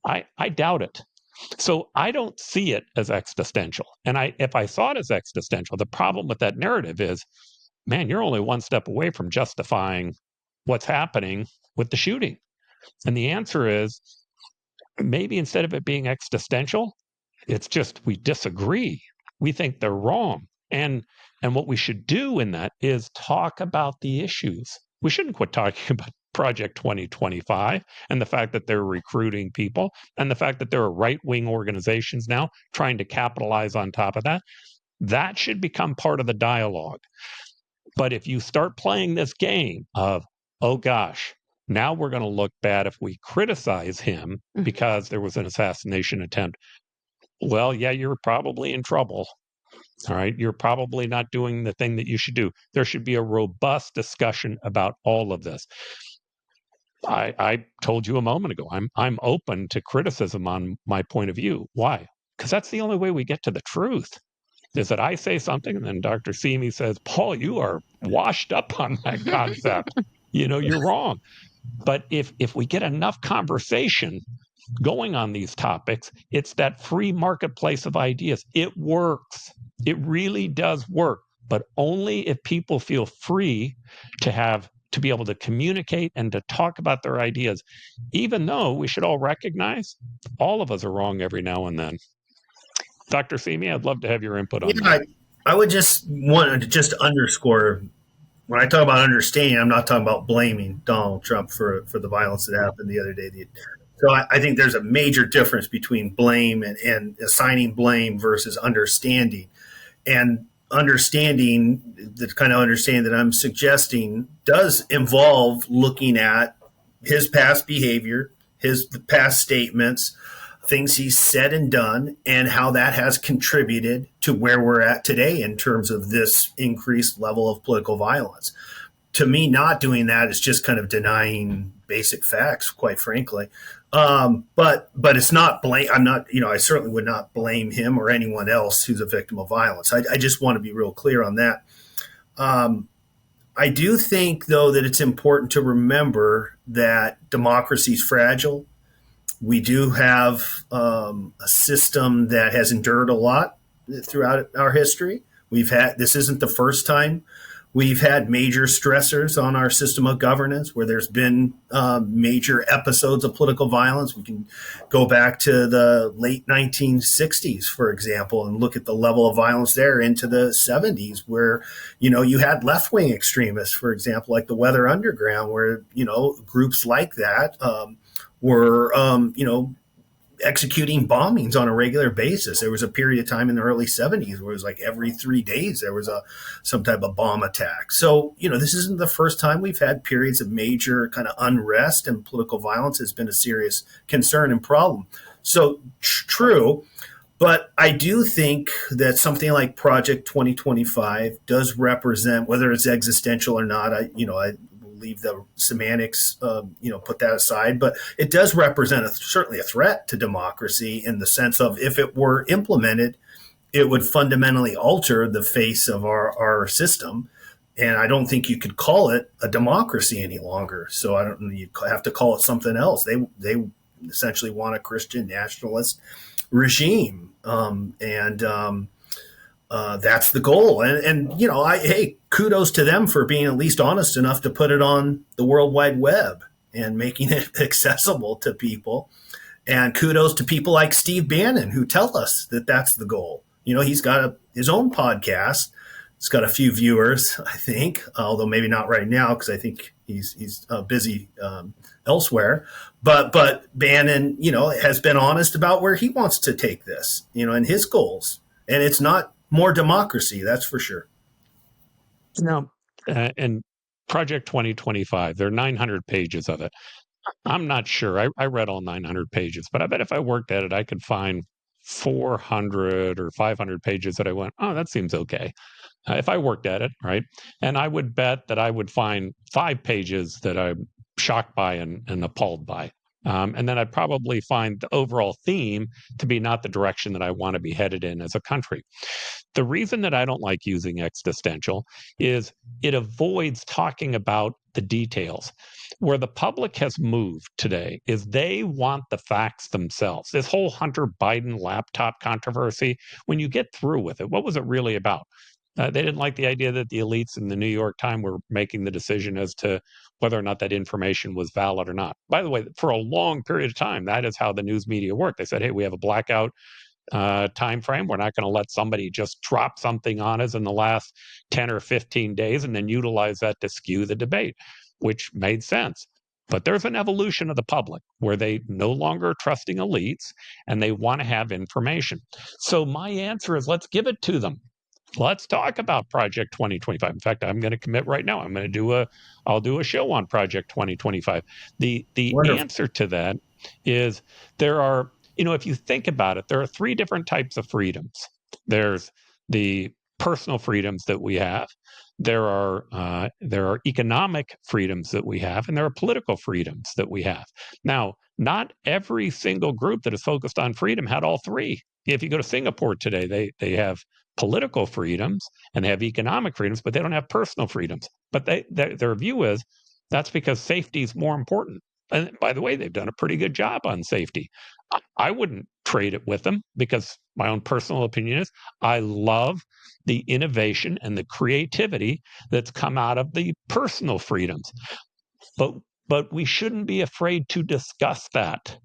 I doubt it. So I don't see it as existential. And if I saw it as existential, the problem with that narrative is, man, you're only one step away from justifying what's happening with the shooting. And the answer is maybe instead of it being existential, it's just we disagree. We think they're wrong. And what we should do in that is talk about the issues. We shouldn't quit talking about Project 2025 and the fact that they're recruiting people and the fact that there are right-wing organizations now trying to capitalize on top of that. That should become part of the dialogue. But if you start playing this game of, oh gosh, now we're going to look bad if we criticize him because there was an assassination attempt. Well, yeah, you're probably in trouble. All right. You're probably not doing the thing that you should do. There should be a robust discussion about all of this. I told you a moment ago, I'm open to criticism on my point of view. Why? Because that's the only way we get to the truth. Is that I say something and then Dr. Simi says, Paul, you are washed up on that concept. You're wrong. But if we get enough conversation going on these topics, it's that free marketplace of ideas. It works. It really does work, but only if people feel free to be able to communicate and to talk about their ideas, even though we should all recognize all of us are wrong every now and then. Dr. Simi, I'd love to have your input on that. I would just want to just underscore, when I talk about understanding, I'm not talking about blaming Donald Trump for the violence that happened the other day. So I think there's a major difference between blame and assigning blame versus understanding. And understanding, the kind of understanding that I'm suggesting, does involve looking at his past behavior, his past statements, things he's said and done, and how that has contributed to where we're at today in terms of this increased level of political violence. to me, not doing that is just kind of denying basic facts, quite frankly. But it's not blame. I'm not, I certainly would not blame him or anyone else who's a victim of violence. I just want to be real clear on that. I do think, though, that it's important to remember that democracy is fragile. We do have a system that has endured a lot throughout our history. This isn't the first time we've had major stressors on our system of governance where there's been major episodes of political violence. We can go back to the late 1960s, for example, and look at the level of violence there into the 70s where, you had left-wing extremists, for example, like the Weather Underground, where, groups like that were, executing bombings on a regular basis. There was a period of time in the early 70s where it was like every 3 days there was some type of bomb attack. So, this isn't the first time we've had periods of major kind of unrest, and political violence has been a serious concern and problem. So true. But I do think that something like Project 2025 does represent, whether it's existential or not, I leave the semantics, put that aside. But it does represent certainly a threat to democracy in the sense of, if it were implemented, it would fundamentally alter the face of our system. And I don't think you could call it a democracy any longer. So I don't. You have to call it something else. They essentially want a Christian nationalist regime, that's the goal. And hey, kudos to them for being at least honest enough to put it on the World Wide Web and making it accessible to people. And kudos to people like Steve Bannon, who tell us that that's the goal. He's got his own podcast. It's got a few viewers, I think, although maybe not right now because I think he's busy elsewhere. But Bannon, has been honest about where he wants to take this, and his goals. And it's not more democracy, that's for sure. No, and Project 2025, there are 900 pages of it. I'm not sure. I read all 900 pages, but I bet if I worked at it, I could find 400 or 500 pages that I went, oh, that seems okay. If I worked at it, right? And I would bet that I would find 5 pages that I'm shocked by and appalled by. And then I'd probably find the overall theme to be not the direction that I want to be headed in as a country. The reason that I don't like using existential is it avoids talking about the details. Where the public has moved today is they want the facts themselves. This whole Hunter Biden laptop controversy, when you get through with it, what was it really about? They didn't like the idea that the elites in the New York Times were making the decision as to whether or not that information was valid or not. By the way, for a long period of time, that is how the news media worked. They said, hey, we have a blackout time frame. We're not going to let somebody just drop something on us in the last 10 or 15 days and then utilize that to skew the debate, which made sense. But there's an evolution of the public where they no longer are trusting elites and they want to have information. So my answer is, let's give it to them. Let's talk about Project 2025. In fact, I'm going to commit right now. I'll do a show on Project 2025. The Wonderful. answer to that is there are, if you think about it, there are 3 different types of freedoms. There's the personal freedoms that we have. There are economic freedoms that we have, and there are political freedoms that we have. Now, not every single group that is focused on freedom had all 3. If you go to Singapore today, they have political freedoms and they have economic freedoms, but they don't have personal freedoms. But their view is that's because safety is more important. And by the way, they've done a pretty good job on safety. I wouldn't trade it with them because my own personal opinion is I love the innovation and the creativity that's come out of the personal freedoms. But we shouldn't be afraid to discuss that.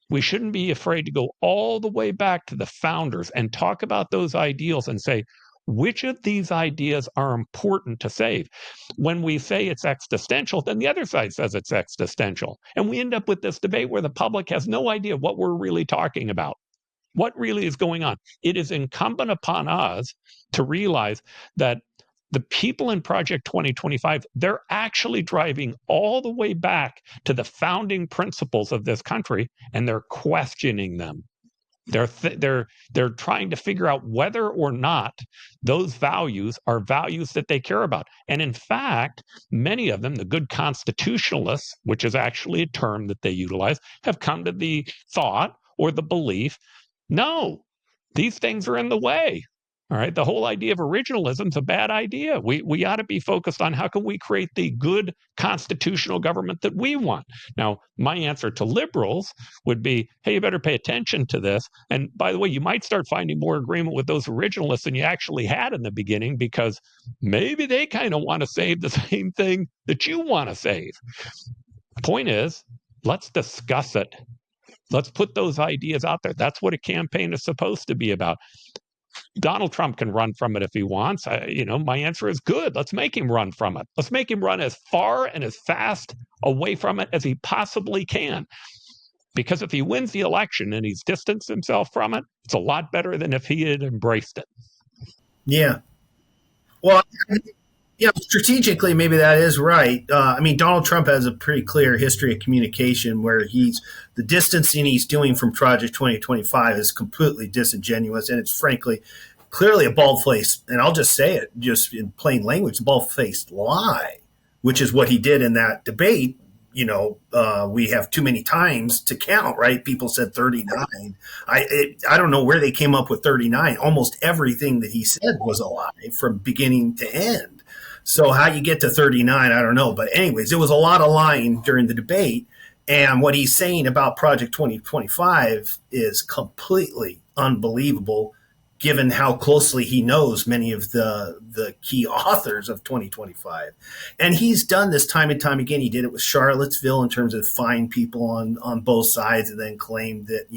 We shouldn't be afraid to go all the way back to the founders and talk about those ideals and say, which of these ideas are important to save? When we say it's existential, then the other side says it's existential. And we end up with this debate where the public has no idea what we're really talking about. What really is going on? It is incumbent upon us to realize that the people in Project 2025, they're actually driving all the way back to the founding principles of this country, and they're questioning them. They're trying to figure out whether or not those values are values that they care about. And in fact, many of them, the good constitutionalists, which is actually a term that they utilize, have come to the thought or the belief, no, these things are in the way. All right. The whole idea of originalism is a bad idea. We ought to be focused on how can we create the good constitutional government that we want. Now, my answer to liberals would be, hey, you better pay attention to this. And by the way, you might start finding more agreement with those originalists than you actually had in the beginning, because maybe they kind of want to save the same thing that you want to save. Point is, let's discuss it. Let's put those ideas out there. That's what a campaign is supposed to be about. Donald Trump can run from it if he wants. My answer is good. Let's make him run from it. Let's make him run as far and as fast away from it as he possibly can. Because if he wins the election and he's distanced himself from it, it's a lot better than if he had embraced it. Yeah. Well, strategically, maybe that is right. Donald Trump has a pretty clear history of communication where the distancing he's doing from Project 2025 is completely disingenuous, and it's frankly, clearly a bald-faced, and I'll just say it, just in plain language, a bald-faced lie, which is what he did in that debate. We have too many times to count, right? People said 39. I don't know where they came up with 39. Almost everything that he said was a lie from beginning to end. So how you get to 39, I don't know. But anyways, it was a lot of lying during the debate. And what he's saying about Project 2025 is completely unbelievable, given how closely he knows many of the key authors of 2025. And he's done this time and time again. He did it with Charlottesville in terms of fine people on both sides and then claimed that,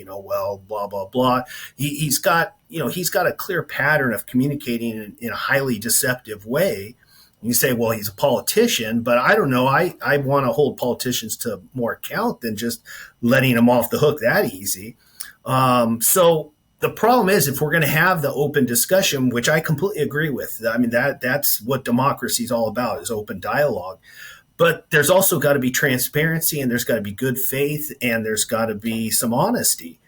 blah, blah, blah. He's got a clear pattern of communicating in a highly deceptive way. You say, well, he's a politician, but I don't know. I want to hold politicians to more account than just letting them off the hook that easy. So the problem is, if we're going to have the open discussion, which I completely agree with, that's what democracy is all about, is open dialogue. But there's also got to be transparency, and there's got to be good faith, and there's got to be some honesty.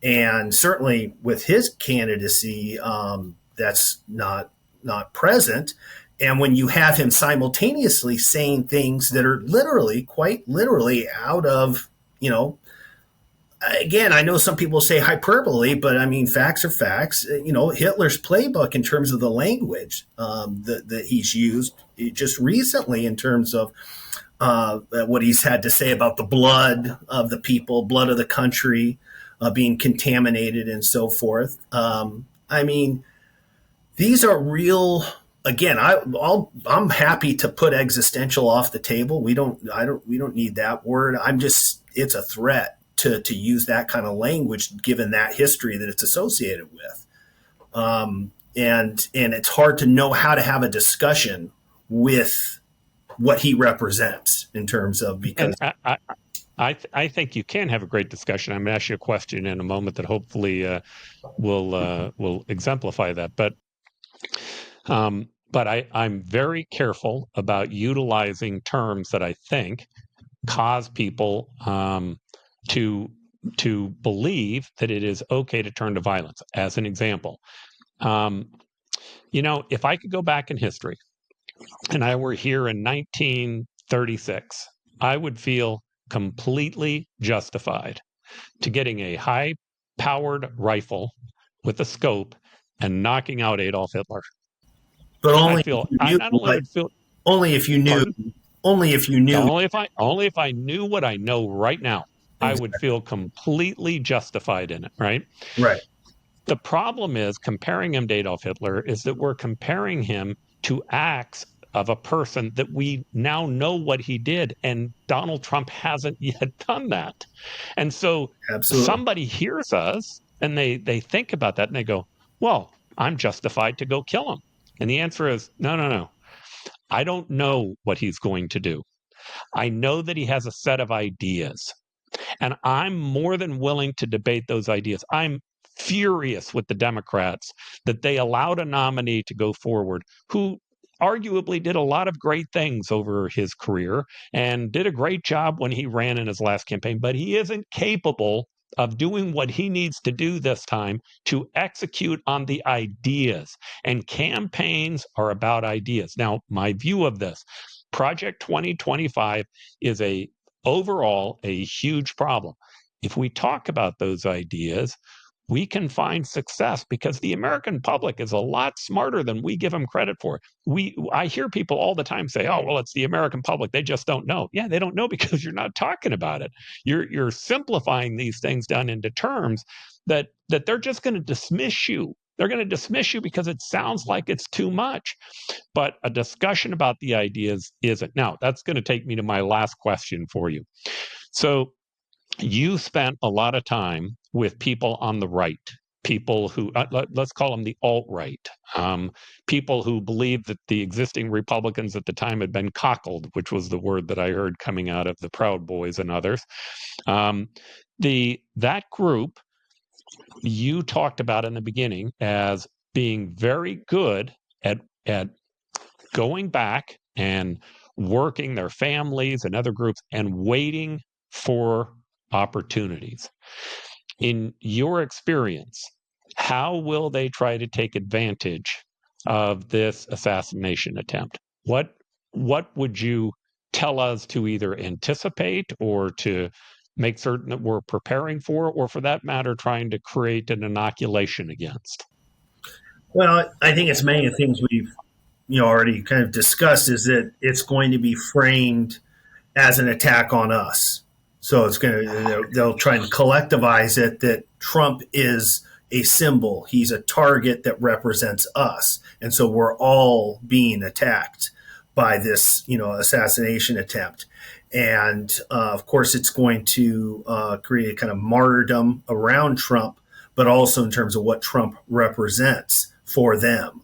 And certainly with his candidacy, that's not present. And when you have him simultaneously saying things that are quite literally out of, again, I know some people say hyperbole, but facts are facts. Hitler's playbook in terms of the language that he's used just recently in terms of what he's had to say about the blood of the people, blood of the country being contaminated and so forth. These are real. Again, I'm happy to put existential off the table. We don't need that word. It's a threat to use that kind of language given that history that it's associated with. And it's hard to know how to have a discussion with what he represents in terms of, because I think you can have a great discussion. I'm going to ask you a question in a moment that hopefully will exemplify that. But I'm very careful about utilizing terms that I think cause people to believe that it is okay to turn to violence. As an example, if I could go back in history and I were here in 1936, I would feel completely justified to getting a high-powered rifle with a scope and knocking out Adolf Hitler. But only if you knew. Only if I knew what I know right now, exactly. I would feel completely justified in it, right? Right. The problem is comparing him to Adolf Hitler is that we're comparing him to acts of a person that we now know what he did, and Donald Trump hasn't yet done that. And so Absolutely. Somebody hears us and they think about that and they go, well, I'm justified to go kill him. And the answer is no. I don't know what he's going to do. I know that he has a set of ideas, and I'm more than willing to debate those ideas. I'm furious with the Democrats that they allowed a nominee to go forward who arguably did a lot of great things over his career and did a great job when he ran in his last campaign, but he isn't capable of doing what he needs to do this time to execute on the ideas. And campaigns are about ideas. Now, my view of this, Project 2025 is overall a huge problem. If we talk about those ideas, we can find success because the American public is a lot smarter than we give them credit for. I hear people all the time say, "Oh, well, it's the American public. They just don't know." Yeah, they don't know because you're not talking about it. You're simplifying these things down into terms that they're just going to dismiss you. They're going to dismiss you because it sounds like it's too much. But a discussion about the ideas isn't. Now, that's going to take me to my last question for you. So you spent a lot of time with people on the right, people who, let's call them the alt-right, people who believed that the existing Republicans at the time had been cockled, which was the word that I heard coming out of the Proud Boys and others. That group you talked about in the beginning as being very good at going back and working their families and other groups and waiting for opportunities. In your experience, how will they try to take advantage of this assassination attempt? What would you tell us to either anticipate or to make certain that we're preparing for, or for that matter, trying to create an inoculation against? Well, I think it's many of the things we've already kind of discussed is that it's going to be framed as an attack on us. So it's going to they'll try and collectivize it that Trump is a symbol. He's a target that represents us, and so we're all being attacked by this assassination attempt. And of course, it's going to create a kind of martyrdom around Trump, but also in terms of what Trump represents for them.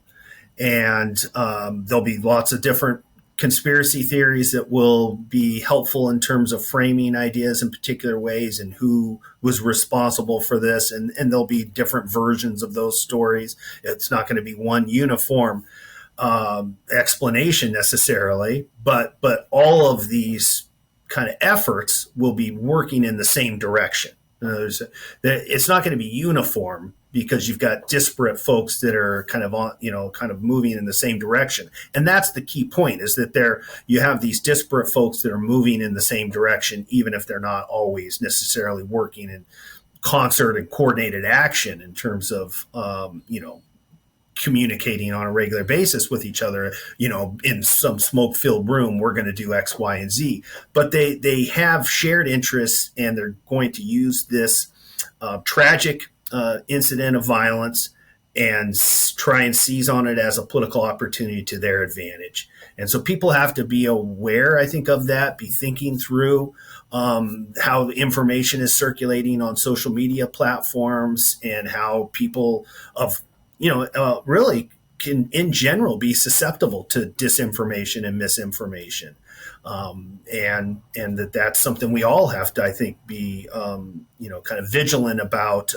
And there'll be lots of different conspiracy theories that will be helpful in terms of framing ideas in particular ways and who was responsible for this. And there'll be different versions of those stories. It's not going to be one uniform explanation necessarily, but all of these kind of efforts will be working in the same direction. It's not going to be uniform because you've got disparate folks that are kind of moving in the same direction. And that's the key point, is that you have these disparate folks that are moving in the same direction, even if they're not always necessarily working in concert and coordinated action in terms of, communicating on a regular basis with each other, in some smoke-filled room, we're going to do X, Y, and Z. But they have shared interests, and they're going to use this tragic incident of violence and try and seize on it as a political opportunity to their advantage. And so people have to be aware, I think, of that, be thinking through how information is circulating on social media platforms and how people really can, in general, be susceptible to disinformation and misinformation. And that's something we all have to, I think, be, kind of vigilant about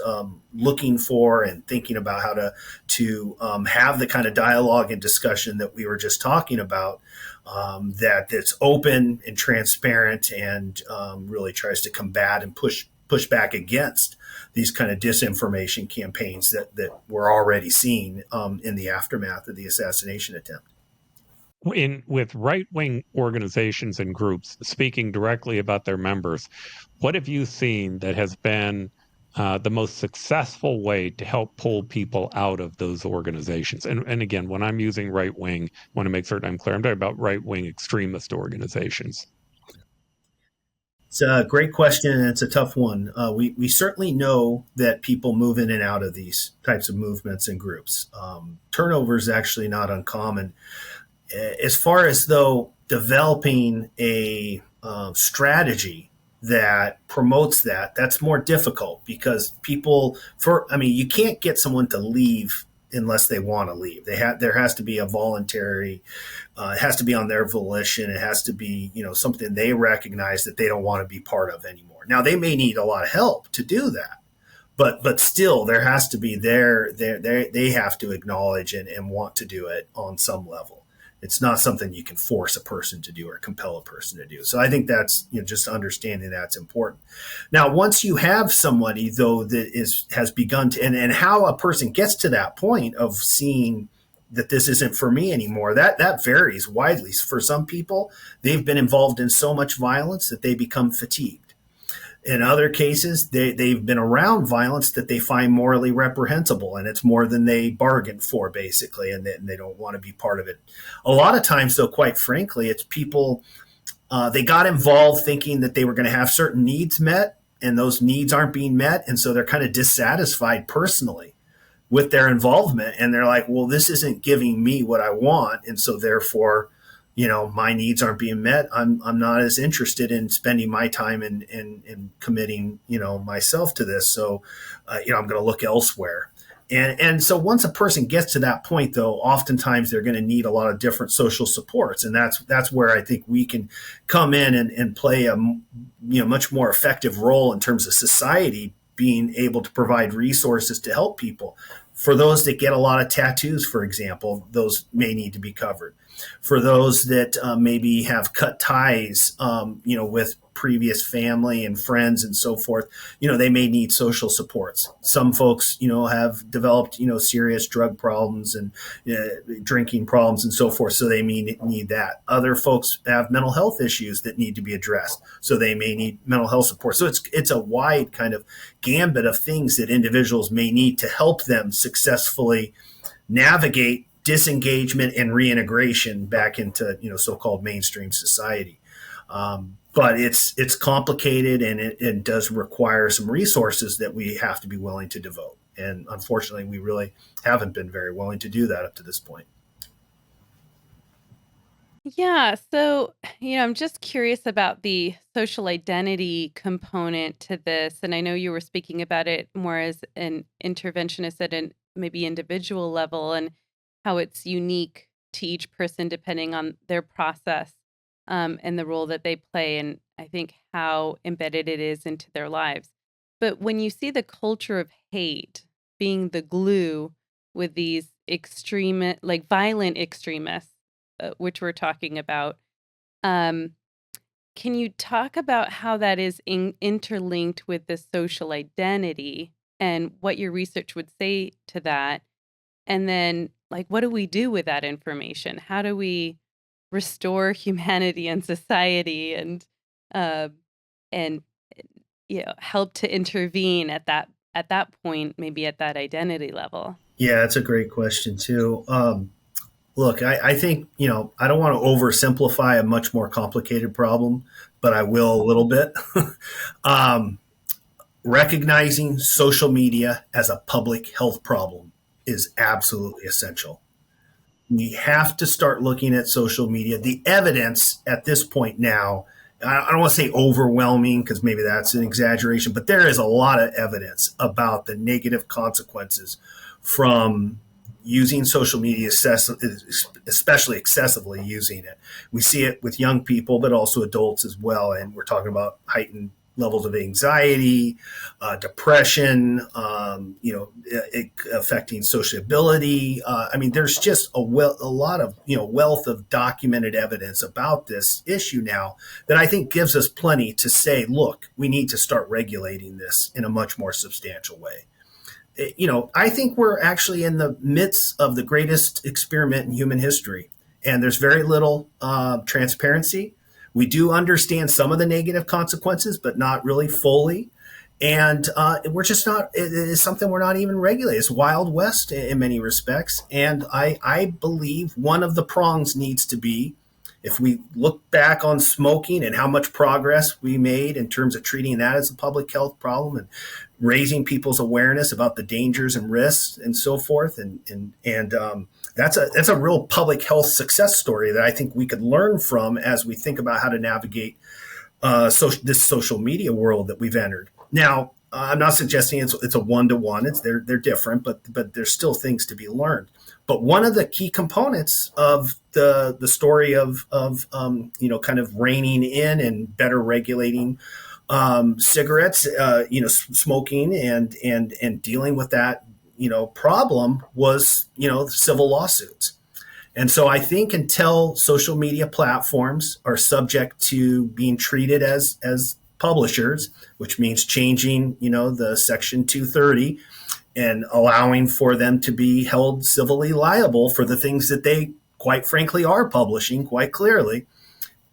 looking for and thinking about how to have the kind of dialogue and discussion that we were just talking about, that's open and transparent and really tries to combat and push back against these kind of disinformation campaigns that we're already seeing in the aftermath of the assassination attempt. With right-wing organizations and groups speaking directly about their members, what have you seen that has been the most successful way to help pull people out of those organizations? And again, when I'm using right-wing, I want to make certain I'm clear. I'm talking about right-wing extremist organizations. It's a great question, and it's a tough one. We certainly know that people move in and out of these types of movements and groups. Turnover is actually not uncommon. As far as, though, developing a strategy that promotes that's more difficult because you can't get someone to leave unless they want to leave. There has to be a voluntary, it has to be on their volition. It has to be, something they recognize that they don't want to be part of anymore. Now, they may need a lot of help to do that, but still there has to be they have to acknowledge and want to do it on some level. It's not something you can force a person to do or compel a person to do. So I think that's, just understanding that's important. Now, once you have somebody though that has begun to, and how a person gets to that point of seeing that this isn't for me anymore, that varies widely. For some people, they've been involved in so much violence that they become fatigued. In other cases, they've been around violence that they find morally reprehensible, and it's more than they bargained for, basically, and they don't want to be part of it. A lot of times, though, quite frankly, it's people, they got involved thinking that they were going to have certain needs met, and those needs aren't being met, and so they're kind of dissatisfied personally with their involvement, and they're like, well, this isn't giving me what I want, and so therefore, my needs aren't being met. I'm not as interested in spending my time and committing, myself to this. So, I'm going to look elsewhere. And so once a person gets to that point, though, oftentimes they're going to need a lot of different social supports. And that's where I think we can come in and play a, much more effective role in terms of society being able to provide resources to help people. For those that get a lot of tattoos, for example, those may need to be covered. For those that maybe have cut ties, with previous family and friends and so forth, they may need social supports. Some folks, have developed, serious drug problems and drinking problems and so forth. So they may need that. Other folks have mental health issues that need to be addressed. So they may need mental health support. So it's a wide kind of gambit of things that individuals may need to help them successfully navigate disengagement and reintegration back into so-called mainstream society. But it's complicated, and it does require some resources that we have to be willing to devote. And unfortunately, we really haven't been very willing to do that up to this point. Yeah. So, I'm just curious about the social identity component to this. And I know you were speaking about it more as an interventionist at an maybe individual level, and how it's unique to each person depending on their process and the role that they play, and I think how embedded it is into their lives. But when you see the culture of hate being the glue with these like violent extremists, which we're talking about, can you talk about how that is interlinked with the social identity and what your research would say to that? And then, like, what do we do with that information? How do we restore humanity and society, and uh, and help to intervene at that point, maybe at that identity level? Yeah, that's a great question too. Look, I think, I don't want to oversimplify a much more complicated problem, but I will a little bit. Recognizing social media as a public health problem is absolutely essential. We have to start looking at social media. The evidence at this point now, I don't want to say overwhelming because maybe that's an exaggeration, but there is a lot of evidence about the negative consequences from using social media, especially excessively using it. We see it with young people, but also adults as well. And we're talking about heightened levels of anxiety, depression, affecting sociability. There's just a lot of, wealth of documented evidence about this issue now that I think gives us plenty to say, look, we need to start regulating this in a much more substantial way. I think we're actually in the midst of the greatest experiment in human history, and there's very little transparency. We do understand some of the negative consequences, but not really fully. And we're just not, it is something we're not even regulating. It's Wild West in many respects. And I believe one of the prongs needs to be, if we look back on smoking and how much progress we made in terms of treating that as a public health problem and raising people's awareness about the dangers and risks and so forth. And that's a real public health success story that I think we could learn from as we think about how to navigate this social media world that we've entered. Now, I'm not suggesting it's a one-to-one. They're different, but there's still things to be learned. But one of the key components of the story of kind of reining in and better regulating cigarettes, smoking and dealing with that, problem was, civil lawsuits. And so I think until social media platforms are subject to being treated as publishers, which means changing, the Section 230 and allowing for them to be held civilly liable for the things that they quite frankly are publishing quite clearly.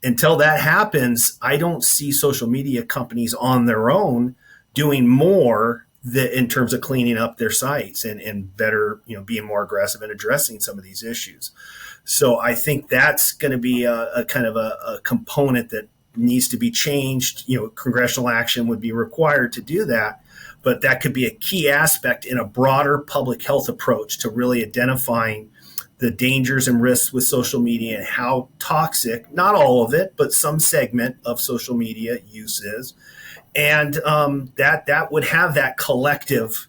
Until that happens, I don't see social media companies on their own doing more in terms of cleaning up their sites and better, being more aggressive in addressing some of these issues. So I think that's going to be a kind of a component that needs to be changed. Congressional action would be required to do that, but that could be a key aspect in a broader public health approach to really identifying the dangers and risks with social media and how toxic, not all of it, but some segment of social media use is. And that would have that collective,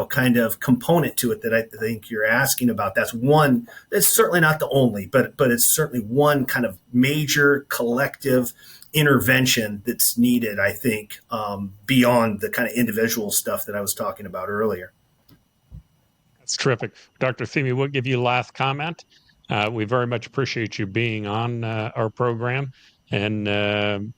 kind of component to it that I think you're asking about. That's one. It's certainly not the only, but it's certainly one kind of major collective intervention that's needed, I think, beyond the kind of individual stuff that I was talking about earlier. That's terrific. Dr. Simi, we'll give you the last comment. We very much appreciate you being on our program. And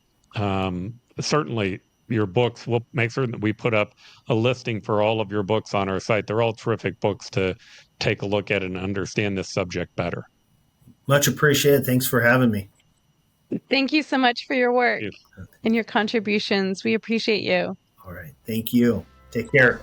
certainly your books, we'll make certain that we put up a listing for all of your books on our site. They're all terrific books to take a look at and understand this subject better. Much appreciated. Thanks for having me. Thank you so much for your work and your contributions. We appreciate you. All right. Thank you. Take care.